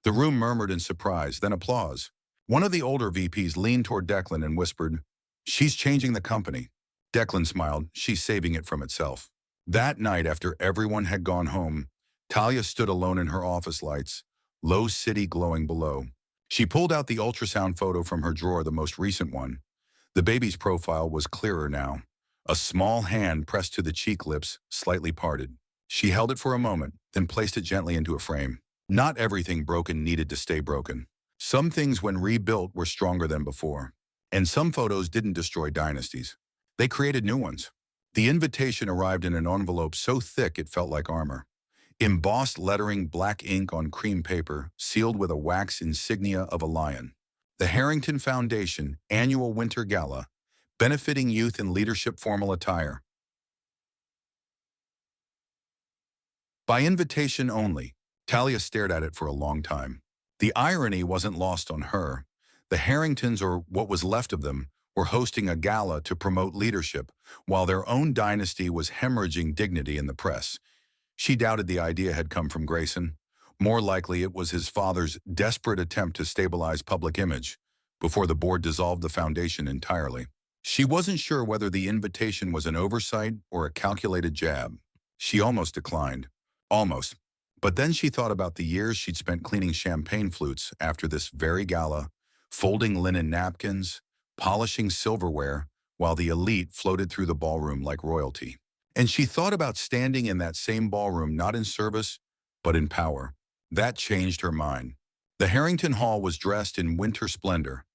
The room murmured in surprise, then applause. One of the older VPs leaned toward Declan and whispered, "She's changing the company." Declan smiled. "She's saving it from itself." That night, after everyone had gone home, Talia stood alone in her office, lights, low city glowing below. She pulled out the ultrasound photo from her drawer, the most recent one. The baby's profile was clearer now. A small hand pressed to the cheek, lips slightly parted. She held it for a moment, then placed it gently into a frame. Not everything broken needed to stay broken. Some things, when rebuilt, were stronger than before. And some photos didn't destroy dynasties. They created new ones. The invitation arrived in an envelope so thick it felt like armor. Embossed lettering, black ink on cream paper, sealed with a wax insignia of a lion. The Harrington Foundation Annual Winter Gala, benefiting youth in leadership formal attire. By invitation only, Talia stared at it for a long time. The irony wasn't lost on her. The Harringtons, or what was left of them, were hosting a gala to promote leadership, while their own dynasty was hemorrhaging dignity in the press. She doubted the idea had come from Grayson. More likely it was his father's desperate attempt to stabilize public image before the board dissolved the foundation entirely. She wasn't sure whether the invitation was an oversight or a calculated jab. She almost declined. Almost. But then she thought about the years she'd spent cleaning champagne flutes after this very gala, folding linen napkins, polishing silverware, while the elite floated through the ballroom like royalty. And she thought about standing in that same ballroom not in service, but in power. That changed her mind. The Harrington Hall was dressed in winter splendor.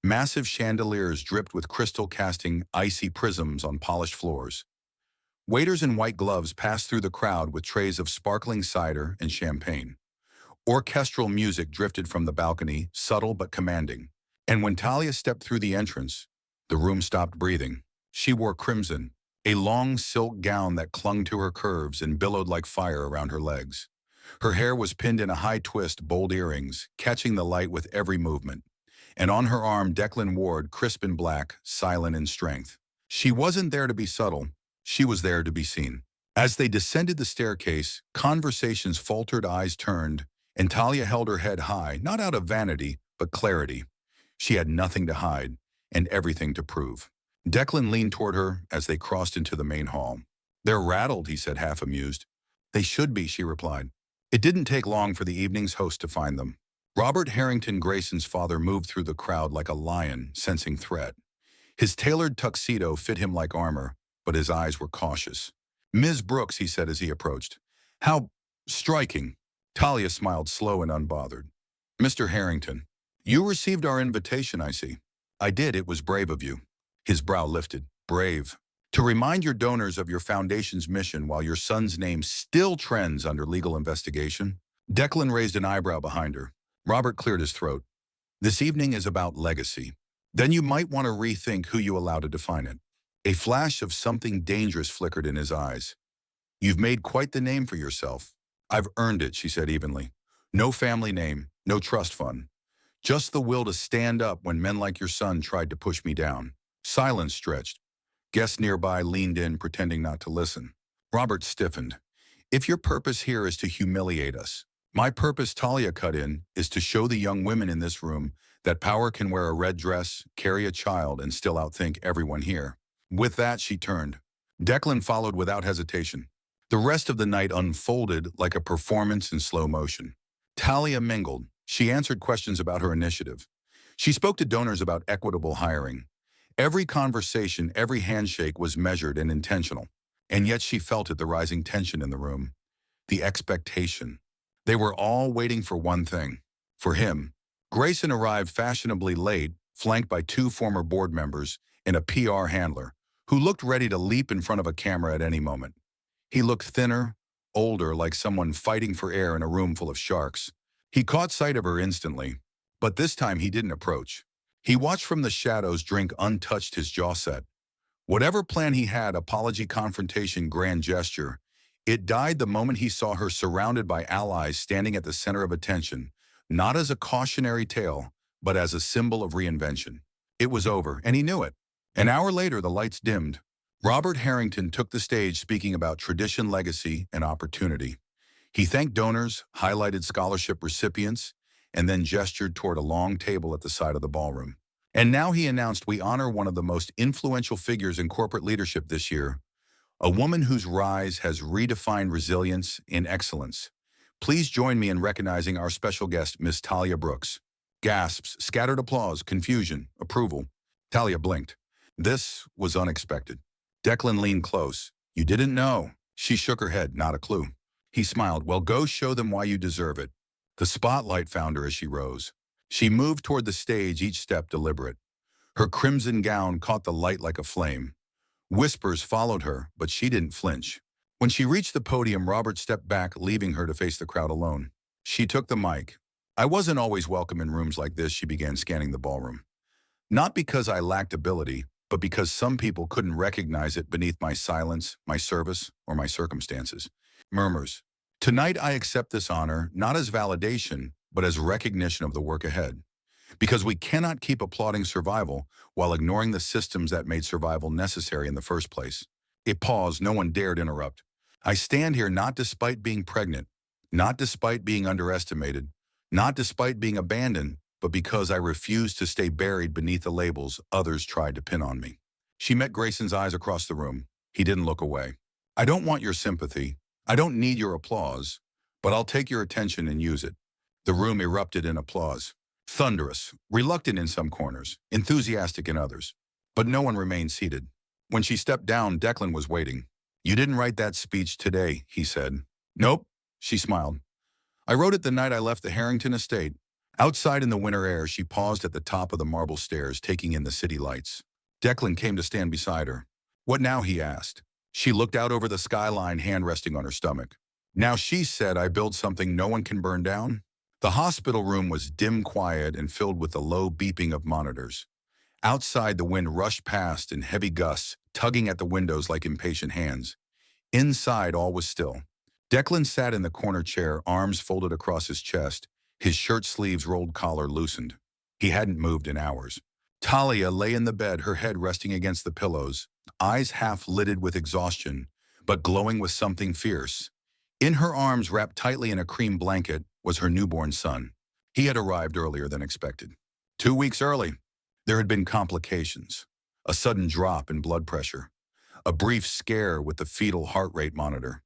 Massive chandeliers dripped with crystal casting icy prisms on polished floors. Waiters in white gloves passed through the crowd with trays of sparkling cider and champagne. Orchestral music drifted from the balcony, subtle but commanding. And when Talia stepped through the entrance, the room stopped breathing. She wore crimson, a long silk gown that clung to her curves and billowed like fire around her legs. Her hair was pinned in a high twist, bold earrings, catching the light with every movement. And on her arm, Declan Ward, crisp and black, silent in strength. She wasn't there to be subtle. She was there to be seen. As they descended the staircase, conversations faltered, eyes turned, and Talia held her head high, not out of vanity, but clarity. She had nothing to hide, and everything to prove. Declan leaned toward her as they crossed into the main hall. "They're rattled," he said, half amused. "They should be," she replied. It didn't take long for the evening's host to find them. Robert Harrington Grayson's father moved through the crowd like a lion, sensing threat. His tailored tuxedo fit him like armor, but his eyes were cautious. "Ms. Brooks," he said as he approached. "How striking." Talia smiled, slow and unbothered. "Mr. Harrington, you received our invitation, I see." "I did. It was brave of you." His brow lifted. "Brave. To remind your donors of your foundation's mission while your son's name still trends under legal investigation." Declan raised an eyebrow behind her. Robert cleared his throat. "This evening is about legacy. Then you might want to rethink who you allow to define it." A flash of something dangerous flickered in his eyes. "You've made quite the name for yourself." "I've earned it," she said evenly. "No family name, no trust fund. Just the will to stand up when men like your son tried to push me down." Silence stretched. Guests nearby leaned in, pretending not to listen. Robert stiffened. "If your purpose here is to humiliate us, my purpose," Talia cut in, "is to show the young women in this room that power can wear a red dress, carry a child, and still outthink everyone here." With that, she turned. Declan followed without hesitation. The rest of the night unfolded like a performance in slow motion. Talia mingled. She answered questions about her initiative. She spoke to donors about equitable hiring. Every conversation, every handshake was measured and intentional. And yet she felt it, the rising tension in the room. The expectation. They were all waiting for one thing. For him. Grayson arrived fashionably late, flanked by two former board members and a PR handler, who looked ready to leap in front of a camera at any moment. He looked thinner, older, like someone fighting for air in a room full of sharks. He caught sight of her instantly, but this time he didn't approach. He watched from the shadows, drink untouched, his jaw set. Whatever plan he had, apology, confrontation, grand gesture, it died the moment he saw her surrounded by allies standing at the center of attention, not as a cautionary tale, but as a symbol of reinvention. It was over, and he knew it. An hour later, the lights dimmed. Robert Harrington took the stage speaking about tradition, legacy, and opportunity. He thanked donors, highlighted scholarship recipients, and then gestured toward a long table at the side of the ballroom. And now he announced, "We honor one of the most influential figures in corporate leadership this year, a woman whose rise has redefined resilience and excellence. Please join me in recognizing our special guest, Miss Talia Brooks." Gasps, scattered applause, confusion, approval. Talia blinked. This was unexpected. Declan leaned close. "You didn't know." She shook her head, not a clue. He smiled. Well, go show them why you deserve it. The spotlight found her as she rose. She moved toward the stage, each step deliberate. Her crimson gown caught the light like a flame. Whispers followed her, but she didn't flinch. When she reached the podium, Robert stepped back, leaving her to face the crowd alone. She took the mic. I wasn't always welcome in rooms like this, she began scanning the ballroom. Not because I lacked ability, but because some people couldn't recognize it beneath my silence, my service, or my circumstances. Murmurs. Tonight I accept this honor, not as validation, but as recognition of the work ahead. Because we cannot keep applauding survival while ignoring the systems that made survival necessary in the first place. It paused, no one dared interrupt. I stand here not despite being pregnant, not despite being underestimated, not despite being abandoned, but because I refuse to stay buried beneath the labels others tried to pin on me. She met Grayson's eyes across the room. He didn't look away. I don't want your sympathy. I don't need your applause, but I'll take your attention and use it. The room erupted in applause. Thunderous, reluctant in some corners, enthusiastic in others. But no one remained seated. When she stepped down, Declan was waiting. You didn't write that speech today, he said. Nope, she smiled. I wrote it the night I left the Harrington estate. Outside in the winter air, she paused at the top of the marble stairs, taking in the city lights. Declan came to stand beside her. What now, he asked. She looked out over the skyline, hand resting on her stomach. Now she said, I built something no one can burn down? The hospital room was dim, quiet, and filled with the low beeping of monitors. Outside, the wind rushed past in heavy gusts, tugging at the windows like impatient hands. Inside, all was still. Declan sat in the corner chair, arms folded across his chest, his shirt sleeves rolled, collar loosened. He hadn't moved in hours. Talia lay in the bed, her head resting against the pillows, eyes half-lidded with exhaustion, but glowing with something fierce. In her arms, wrapped tightly in a cream blanket, was her newborn son. He had arrived earlier than expected. 2 weeks early. There had been complications. A sudden drop in blood pressure. A brief scare with the fetal heart rate monitor.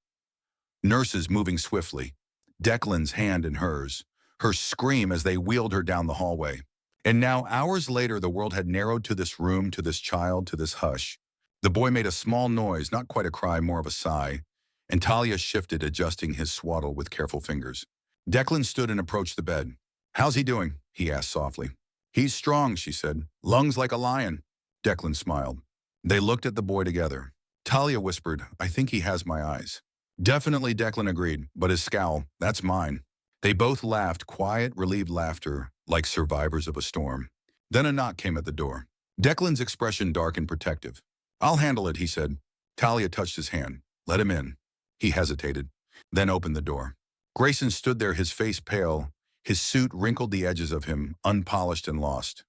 Nurses moving swiftly. Declan's hand in hers. Her scream as they wheeled her down the hallway. And now, hours later, the world had narrowed to this room, to this child, to this hush. The boy made a small noise, not quite a cry, more of a sigh, and Talia shifted, adjusting his swaddle with careful fingers. Declan stood and approached the bed. How's he doing? He asked softly. He's strong, she said. Lungs like a lion. Declan smiled. They looked at the boy together. Talia whispered, I think he has my eyes. Definitely, Declan agreed, but his scowl, that's mine. They both laughed, quiet, relieved laughter, like survivors of a storm. Then a knock came at the door. Declan's expression dark and protective. I'll handle it, he said. Talia touched his hand. Let him in. He hesitated, then opened the door. Grayson stood there, his face pale. His suit wrinkled the edges of him, unpolished and lost.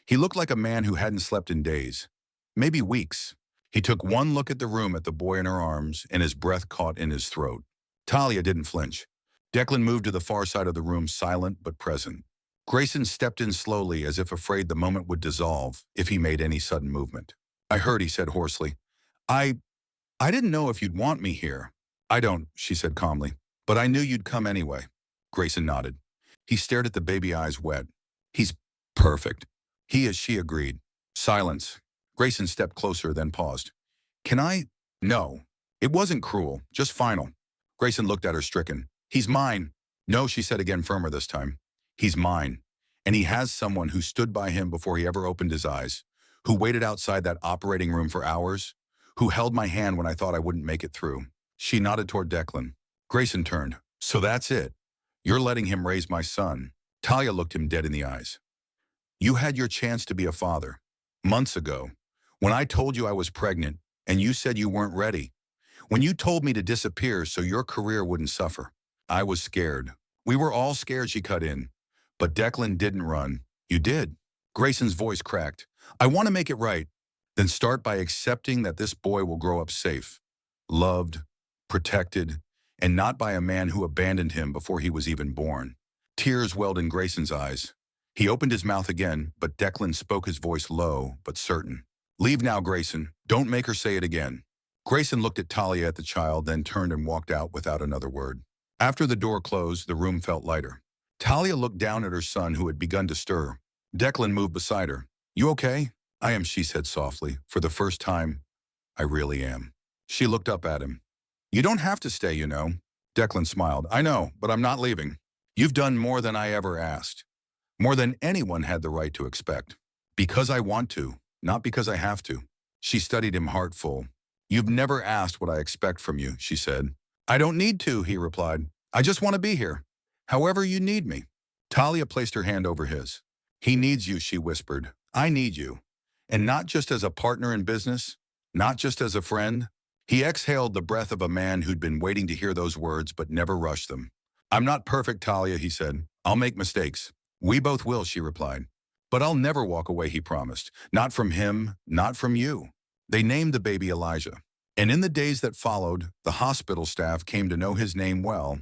He looked like a man who hadn't slept in days, maybe weeks. He took one look at the room, at the boy in her arms, and his breath caught in his throat. Talia didn't flinch. Declan moved to the far side of the room, silent but present. Grayson stepped in slowly, as if afraid the moment would dissolve if he made any sudden movement. I heard, he said hoarsely. I didn't know if you'd want me here. I don't, she said calmly, but I knew you'd come anyway. Grayson nodded. He stared at the baby, eyes wet. He's perfect. He is, she agreed. Silence. Grayson stepped closer, then paused. Can I? No. It wasn't cruel, just final. Grayson looked at her, stricken. He's mine. No, she said again, firmer this time. He's mine. And he has someone who stood by him before he ever opened his eyes, who waited outside that operating room for hours, who held my hand when I thought I wouldn't make it through. She nodded toward Declan. Grayson turned. So that's it. You're letting him raise my son. Talia looked him dead in the eyes. You had your chance to be a father. Months ago. When I told you I was pregnant, and you said you weren't ready. When you told me to disappear so your career wouldn't suffer. I was scared. We were all scared, she cut in. But Declan didn't run. You did. Grayson's voice cracked. I want to make it right. Then start by accepting that this boy will grow up safe, loved, protected, and not by a man who abandoned him before he was even born. Tears welled in Grayson's eyes. He opened his mouth again, but Declan spoke, his voice low but certain. Leave now, Grayson. Don't make her say it again. Grayson looked at Talia, at the child, then turned and walked out without another word. After the door closed, the room felt lighter. Talia looked down at her son, who had begun to stir. Declan moved beside her. You okay? I am, she said softly. For the first time, I really am. She looked up at him. You don't have to stay, you know. Declan smiled. I know, but I'm not leaving. You've done more than I ever asked. More than anyone had the right to expect. Because I want to, not because I have to. She studied him heartful. You've never asked what I expect from you, she said. I don't need to, he replied. I just want to be here. However you need me. Talia placed her hand over his. He needs you, she whispered. I need you. And not just as a partner in business, not just as a friend. He exhaled the breath of a man who'd been waiting to hear those words but never rushed them. I'm not perfect, Talia, he said. I'll make mistakes. We both will, she replied. But I'll never walk away, he promised. Not from him, not from you. They named the baby Elijah. And in the days that followed, the hospital staff came to know his name well.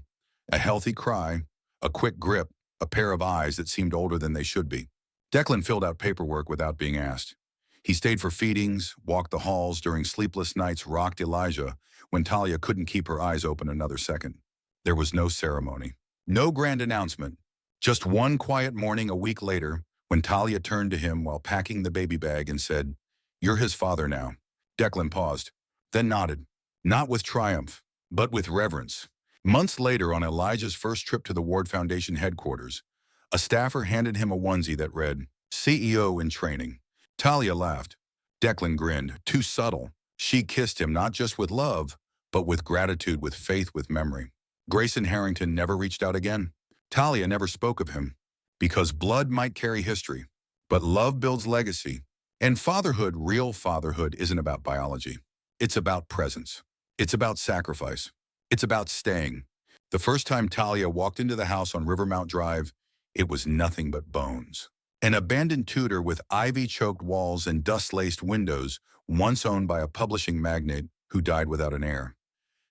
A healthy cry, a quick grip, a pair of eyes that seemed older than they should be. Declan filled out paperwork without being asked. He stayed for feedings, walked the halls during sleepless nights, rocked Elijah when Talia couldn't keep her eyes open another second. There was no ceremony, no grand announcement. Just one quiet morning a week later, when Talia turned to him while packing the baby bag and said, You're his father now. Declan paused, then nodded, not with triumph, but with reverence. Months later, on Elijah's first trip to the Ward Foundation headquarters, a staffer handed him a onesie that read, CEO in training. Talia laughed. Declan grinned, too subtle. She kissed him not just with love, but with gratitude, with faith, with memory. Grayson Harrington never reached out again. Talia never spoke of him, because blood might carry history, but love builds legacy. And fatherhood, real fatherhood, isn't about biology. It's about presence. It's about sacrifice. It's about staying. The first time Talia walked into the house on Rivermount Drive, it was nothing but bones. An abandoned Tudor with ivy-choked walls and dust-laced windows, once owned by a publishing magnate who died without an heir.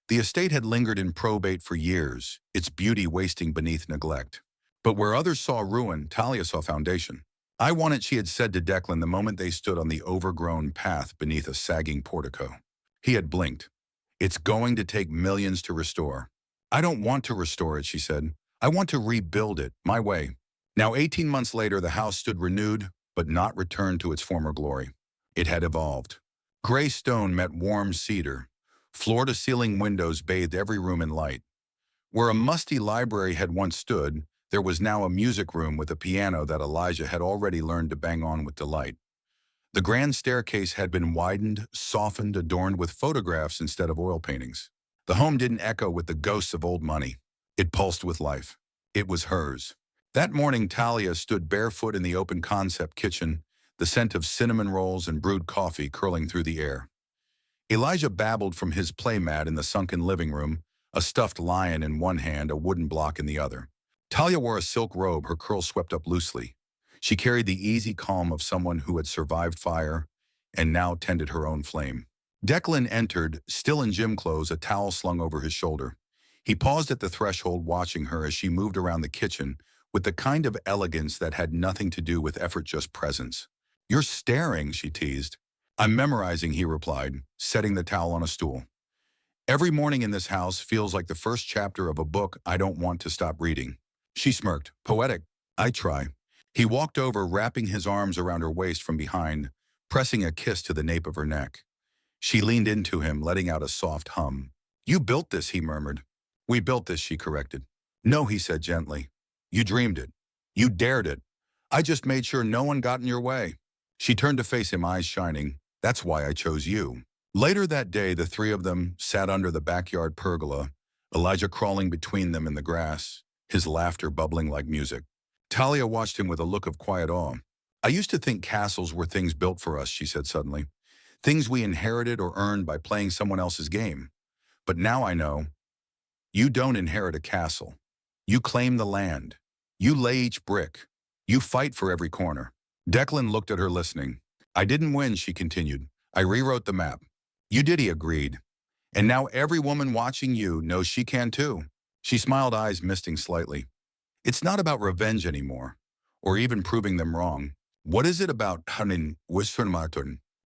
The estate had lingered in probate for years, its beauty wasting beneath neglect. But where others saw ruin, Talia saw foundation. I want it, she had said to Declan the moment they stood on the overgrown path beneath a sagging portico. He had blinked. It's going to take millions to restore. I don't want to restore it, she said. I want to rebuild it, my way. Now, 18 months later, the house stood renewed, but not returned to its former glory. It had evolved. Gray stone met warm cedar. Floor-to-ceiling windows bathed every room in light. Where a musty library had once stood, there was now a music room with a piano that Elijah had already learned to bang on with delight. The grand staircase had been widened, softened, adorned with photographs instead of oil paintings. The home didn't echo with the ghosts of old money. It pulsed with life. It was hers. That morning, Talia stood barefoot in the open concept kitchen, the scent of cinnamon rolls and brewed coffee curling through the air. Elijah babbled from his playmat in the sunken living room, a stuffed lion in one hand, a wooden block in the other. Talia wore a silk robe, her curls swept up loosely. She carried the easy calm of someone who had survived fire and now tended her own flame. Declan entered, still in gym clothes, a towel slung over his shoulder. He paused at the threshold, watching her as she moved around the kitchen with the kind of elegance that had nothing to do with effort, just presence. You're staring, she teased. I'm memorizing, he replied, setting the towel on a stool. Every morning in this house feels like the first chapter of a book I don't want to stop reading. She smirked. Poetic. I try. He walked over, wrapping his arms around her waist from behind, pressing a kiss to the nape of her neck. She leaned into him, letting out a soft hum. You built this, he murmured. We built this, she corrected. No, he said gently. You dreamed it. You dared it. I just made sure no one got in your way. She turned to face him, eyes shining. That's why I chose you. Later that day, the three of them sat under the backyard pergola, Elijah crawling between them in the grass, his laughter bubbling like music. Talia watched him with a look of quiet awe. I used to think castles were things built for us, she said suddenly. Things we inherited or earned by playing someone else's game. But now I know. You don't inherit a castle. You claim the land. You lay each brick. You fight for every corner. Declan looked at her, listening. I didn't win, she continued. I rewrote the map. You did, he agreed. And now every woman watching you knows she can too. She smiled, eyes misting slightly. It's not about revenge anymore, or even proving them wrong. What is it about?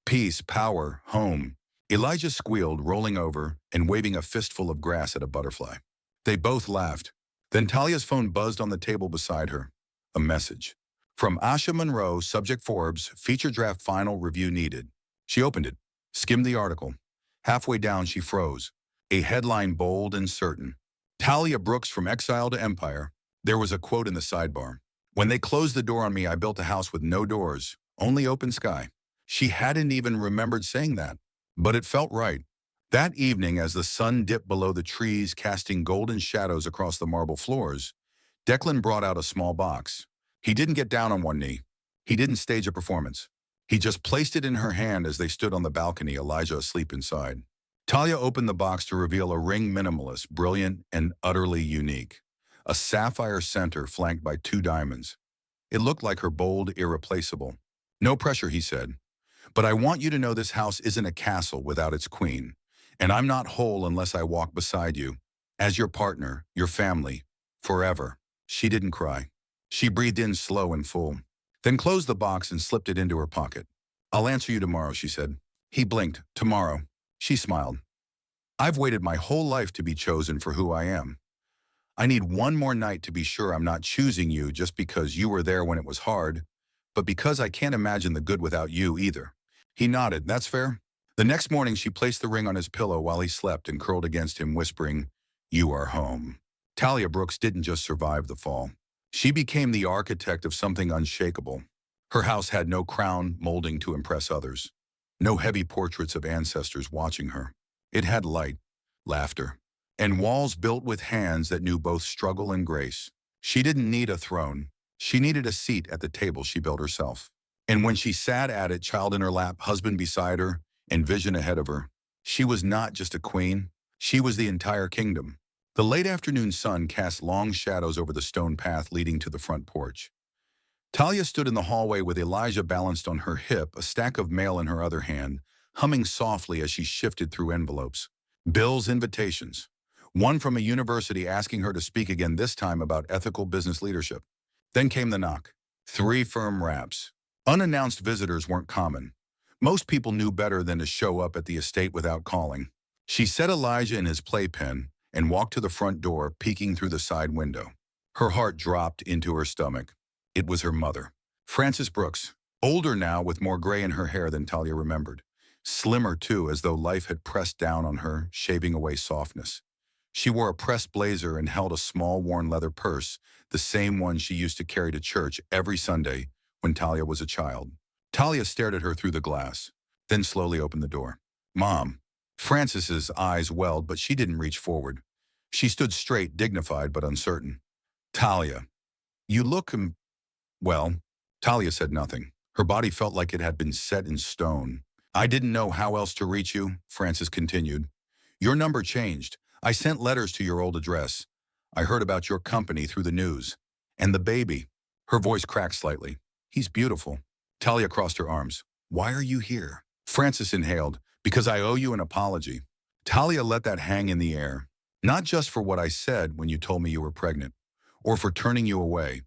Peace, power, home. Elijah squealed, rolling over and waving a fistful of grass at a butterfly. They both laughed. Then Talia's phone buzzed on the table beside her. A message. From Asha Monroe, subject Forbes, feature draft final review needed. She opened it, skimmed the article. Halfway down, she froze. A headline bold and certain. Talia Brooks from exile to empire. There was a quote in the sidebar. When they closed the door on me, I built a house with no doors, only open sky. She hadn't even remembered saying that, but it felt right. That evening, as the sun dipped below the trees, casting golden shadows across the marble floors, Declan brought out a small box. He didn't get down on one knee. He didn't stage a performance. He just placed it in her hand as they stood on the balcony, Elijah asleep inside. Talia opened the box to reveal a ring minimalist, brilliant, and utterly unique. A sapphire center flanked by 2 diamonds. It looked like her bold, irreplaceable. No pressure, he said. But I want you to know this house isn't a castle without its queen. And I'm not whole unless I walk beside you. As your partner, your family, forever. She didn't cry. She breathed in slow and full, then closed the box and slipped it into her pocket. I'll answer you tomorrow, she said. He blinked. Tomorrow. She smiled. I've waited my whole life to be chosen for who I am. I need one more night to be sure I'm not choosing you just because you were there when it was hard, but because I can't imagine the good without you either. He nodded. That's fair. The next morning, she placed the ring on his pillow while he slept and curled against him, whispering, "You are home." Talia Brooks didn't just survive the fall. She became the architect of something unshakable. Her house had no crown molding to impress others, no heavy portraits of ancestors watching her. It had light, laughter, and walls built with hands that knew both struggle and grace. She didn't need a throne. She needed a seat at the table she built herself. And when she sat at it, child in her lap, husband beside her, and vision ahead of her, she was not just a queen. She was the entire kingdom. The late afternoon sun cast long shadows over the stone path leading to the front porch. Talia stood in the hallway with Elijah balanced on her hip, a stack of mail in her other hand, humming softly as she shifted through envelopes. Bills, invitations. One from a university asking her to speak again, this time about ethical business leadership. Then came the knock. 3 firm raps. Unannounced visitors weren't common. Most people knew better than to show up at the estate without calling. She set Elijah in his playpen and walked to the front door, peeking through the side window. Her heart dropped into her stomach. It was her mother, Frances Brooks, older now with more gray in her hair than Talia remembered. Slimmer too, as though life had pressed down on her, shaving away softness. She wore a pressed blazer and held a small worn leather purse, the same one she used to carry to church every Sunday when Talia was a child. Talia stared at her through the glass, then slowly opened the door. "Mom." Frances's eyes welled, but she didn't reach forward. She stood straight, dignified but uncertain. "Talia, you look, well." Talia said nothing. Her body felt like it had been set in stone. "I didn't know how else to reach you," Frances continued. "Your number changed. I sent letters to your old address. I heard about your company through the news. And the baby." Her voice cracked slightly. "He's beautiful." Talia crossed her arms. "Why are you here?" Frances inhaled. "Because I owe you an apology." Talia let that hang in the air. "Not just for what I said when you told me you were pregnant, or for turning you away,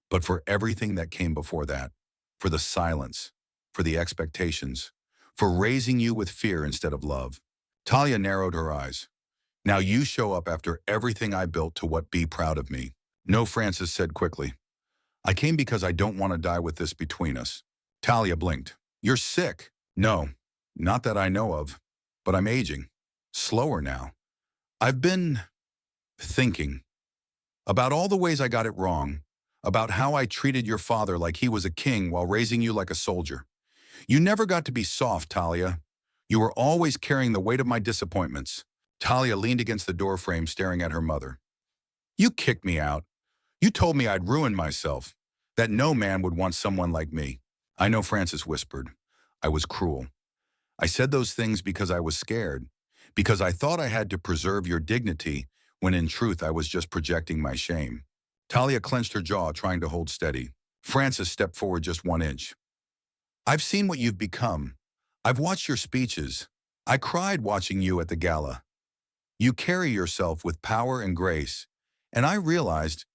but for everything that came before that. For the silence, for the expectations, for raising you with fear instead of love." Talia narrowed her eyes. "Now you show up after everything I built to what be proud of me." "No," Frances said quickly. "I came because I don't want to die with this between us." Talia blinked. "You're sick." "No, not that I know of, but I'm aging. Slower now. I've been thinking about all the ways I got it wrong, about how I treated your father like he was a king while raising you like a soldier. You never got to be soft, Talia. You were always carrying the weight of my disappointments." Talia leaned against the doorframe, staring at her mother. "You kicked me out. You told me I'd ruin myself, that no man would want someone like me." "I know," Frances whispered. "I was cruel. I said those things because I was scared, because I thought I had to preserve your dignity, when in truth I was just projecting my shame." Talia clenched her jaw, trying to hold steady. Frances stepped forward just 1 inch. "I've seen what you've become. I've watched your speeches. I cried watching you at the gala. You carry yourself with power and grace, and I realized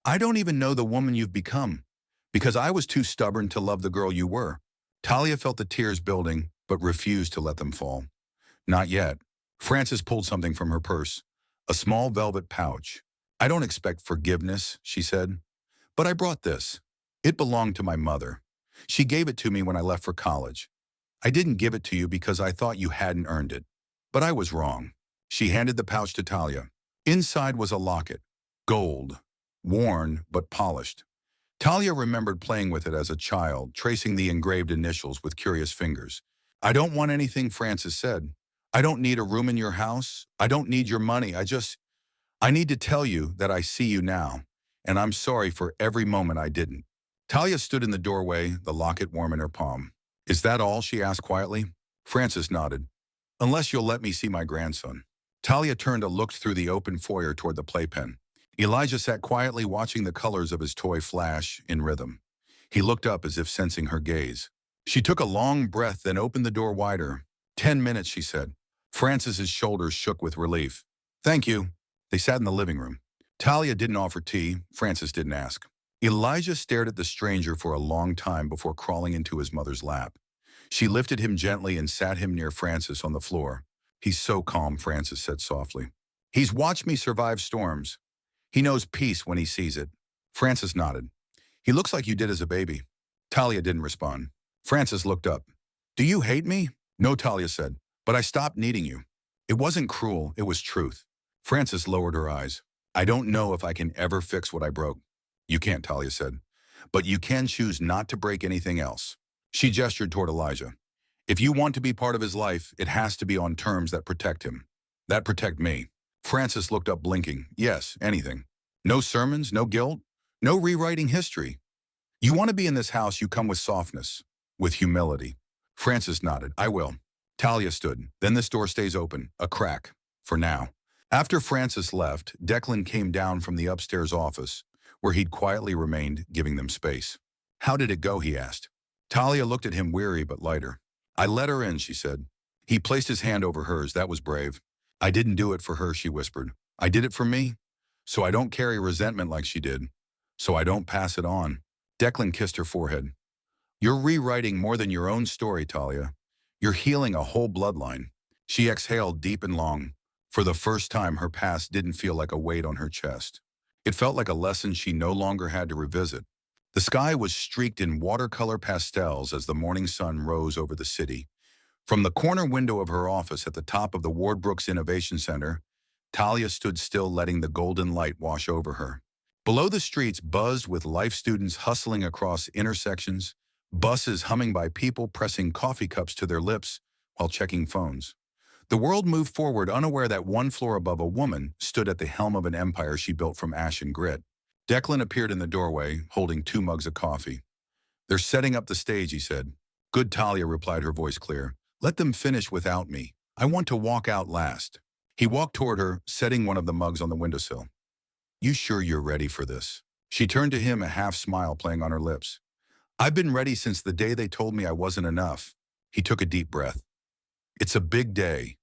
I don't even know the woman you've become, because I was too stubborn to love the girl you were." Talia felt the tears building, but refused to let them fall. "Not yet." Frances pulled something from her purse, a small velvet pouch. "I don't expect forgiveness," she said, "but I brought this. It belonged to my mother. She gave it to me when I left for college. I didn't give it to you because I thought you hadn't earned it. But I was wrong." She handed the pouch to Talia. Inside was a locket. Gold. Worn, but polished. Talia remembered playing with it as a child, tracing the engraved initials with curious fingers. I don't want anything, Francis said. I don't need a room in your house. I don't need your money. I need to tell you that I see you now, and I'm sorry for every moment I didn't. Talia stood in the doorway, the locket warm in her palm. Is that all? She asked quietly. Francis nodded. Unless you'll let me see my grandson. Talia turned and looked through the open foyer toward the playpen. Elijah sat quietly watching the colors of his toy flash in rhythm. He looked up as if sensing her gaze. She took a long breath, then opened the door wider. 10 minutes, she said. Francis's shoulders shook with relief. Thank you. They sat in the living room. Talia didn't offer tea. Francis didn't ask. Elijah stared at the stranger for a long time before crawling into his mother's lap. She lifted him gently and sat him near Francis on the floor. He's so calm, Francis said softly. He's watched me survive storms. He knows peace when he sees it. Francis nodded. He looks like you did as a baby. Talia didn't respond. Francis looked up. Do you hate me? No, Talia said, but I stopped needing you. It wasn't cruel, it was truth. Francis lowered her eyes. I don't know if I can ever fix what I broke. You can't, Talia said, but you can choose not to break anything else. She gestured toward Elijah. If you want to be part of his life, it has to be on terms that protect him. That protect me. Francis looked up blinking. Yes, anything. No sermons, no guilt, no rewriting history. You want to be in this house, you come with softness, with humility. Francis nodded. I will. Talia stood. Then this door stays open, a crack, for now. After Francis left, Declan came down from the upstairs office, where he'd quietly remained, giving them space. How did it go, he asked. Talia looked at him weary but lighter. I let her in, she said. He placed his hand over hers. That was brave. I didn't do it for her, she whispered. I did it for me. So I don't carry resentment like she did. So I don't pass it on. Declan kissed her forehead. You're rewriting more than your own story, Talia. You're healing a whole bloodline. She exhaled deep and long. For the first time, her past didn't feel like a weight on her chest. It felt like a lesson she no longer had to revisit. The sky was streaked in watercolor pastels as the morning sun rose over the city. From the corner window of her office at the top of the Ward Brooks Innovation Center, Talia stood still, letting the golden light wash over her. Below, the streets buzzed with life students hustling across intersections, buses humming by, people pressing coffee cups to their lips while checking phones. The world moved forward, unaware that one floor above, a woman stood at the helm of an empire she built from ash and grit. Declan appeared in the doorway, holding 2 mugs of coffee. They're setting up the stage, he said. Good, Talia replied, her voice clear. Let them finish without me. I want to walk out last. He walked toward her, setting one of the mugs on the windowsill. You sure you're ready for this? She turned to him, a half smile playing on her lips. I've been ready since the day they told me I wasn't enough. He took a deep breath. It's a big day.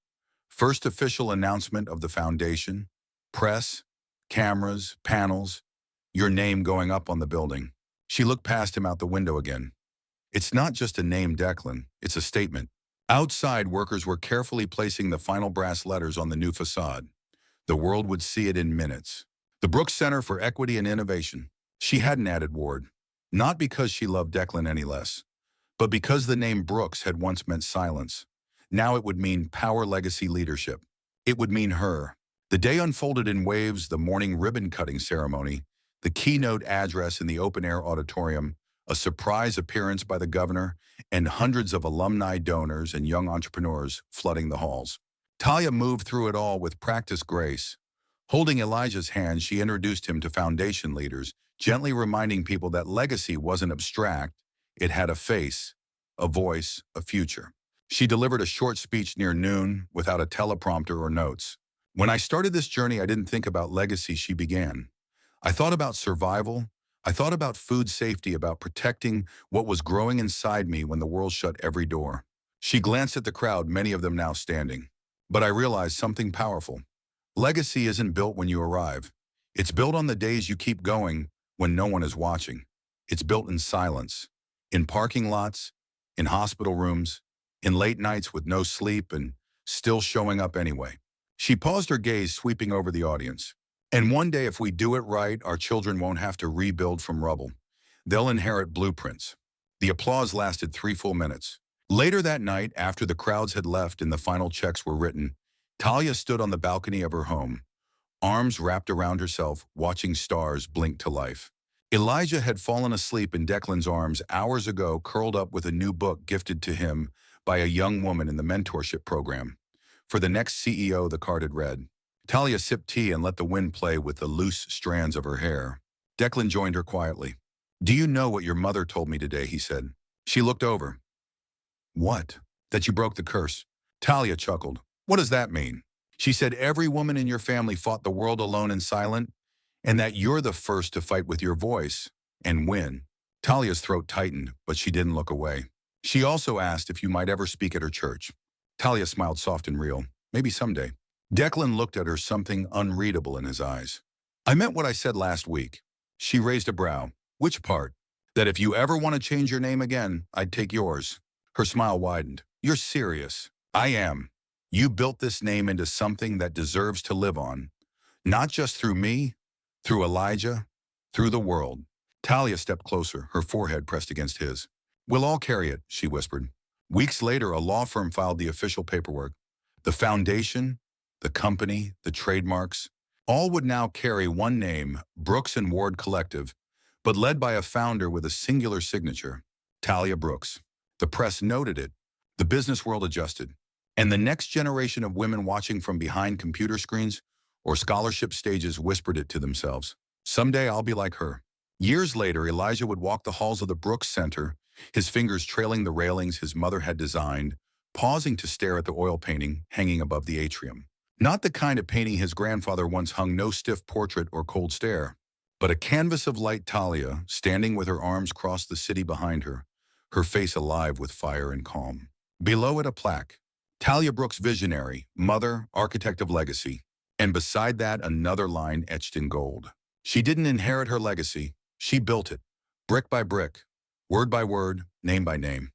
First official announcement of the foundation, press, cameras, panels, your name going up on the building. She looked past him out the window again. It's not just a name, Declan, it's a statement. Outside, workers were carefully placing the final brass letters on the new facade. The world would see it in minutes. The Brooks Center for Equity and Innovation. She hadn't added Ward, not because she loved Declan any less, but because the name Brooks had once meant silence. Now it would mean power, legacy, leadership. It would mean her. The day unfolded in waves: the morning ribbon-cutting ceremony, the keynote address in the open-air auditorium, a surprise appearance by the governor, and hundreds of alumni, donors, and young entrepreneurs flooding the halls. Talia moved through it all with practiced grace. Holding Elijah's hand, she introduced him to foundation leaders, gently reminding people that legacy wasn't abstract. It had a face, a voice, a future. She delivered a short speech near noon without a teleprompter or notes. When I started this journey, I didn't think about legacy, she began. I thought about survival. I thought about food safety, about protecting what was growing inside me when the world shut every door. She glanced at the crowd, many of them now standing. But I realized something powerful. Legacy isn't built when you arrive. It's built on the days you keep going when no one is watching. It's built in silence, in parking lots, in hospital rooms, in late nights with no sleep and still showing up anyway. She paused, her gaze sweeping over the audience. And one day, if we do it right, our children won't have to rebuild from rubble. They'll inherit blueprints. The applause lasted 3 full minutes. Later that night, after the crowds had left and the final checks were written, Talia stood on the balcony of her home, arms wrapped around herself, watching stars blink to life. Elijah had fallen asleep in Declan's arms hours ago, curled up with a new book gifted to him by a young woman in the mentorship program. For the next CEO, the card had read. Talia sipped tea and let the wind play with the loose strands of her hair. Declan joined her quietly. "Do you know what your mother told me today?" he said. She looked over. "What?" "That you broke the curse." Talia chuckled. "What does that mean?" "She said every woman in your family fought the world alone and silent, and that you're the first to fight with your voice and win." Talia's throat tightened, but she didn't look away. She also asked if you might ever speak at her church. Talia smiled soft and real. "Maybe someday." Declan looked at her, something unreadable in his eyes. "I meant what I said last week." She raised a brow. "Which part?" "That if you ever want to change your name again, I'd take yours." Her smile widened. "You're serious." "I am. You built this name into something that deserves to live on. Not just through me, through Elijah, through the world." Talia stepped closer, her forehead pressed against his. "We'll all carry it," she whispered. Weeks later, a law firm filed the official paperwork. The foundation, the company, the trademarks, all would now carry one name, Brooks and Ward Collective, but led by a founder with a singular signature, Talia Brooks. The press noted it. The business world adjusted. And the next generation of women watching from behind computer screens or scholarship stages whispered it to themselves. "Someday I'll be like her." Years later, Elijah would walk the halls of the Brooks Center, his fingers trailing the railings his mother had designed, pausing to stare at the oil painting hanging above the atrium. Not the kind of painting his grandfather once hung, no stiff portrait or cold stare, but a canvas of light. Talia, standing with her arms crossed the city behind her, her face alive with fire and calm. Below it, a plaque. Talia Brooks, visionary, mother, architect of legacy. And beside that, another line etched in gold. She didn't inherit her legacy. She built it, brick by brick, word by word, name by name.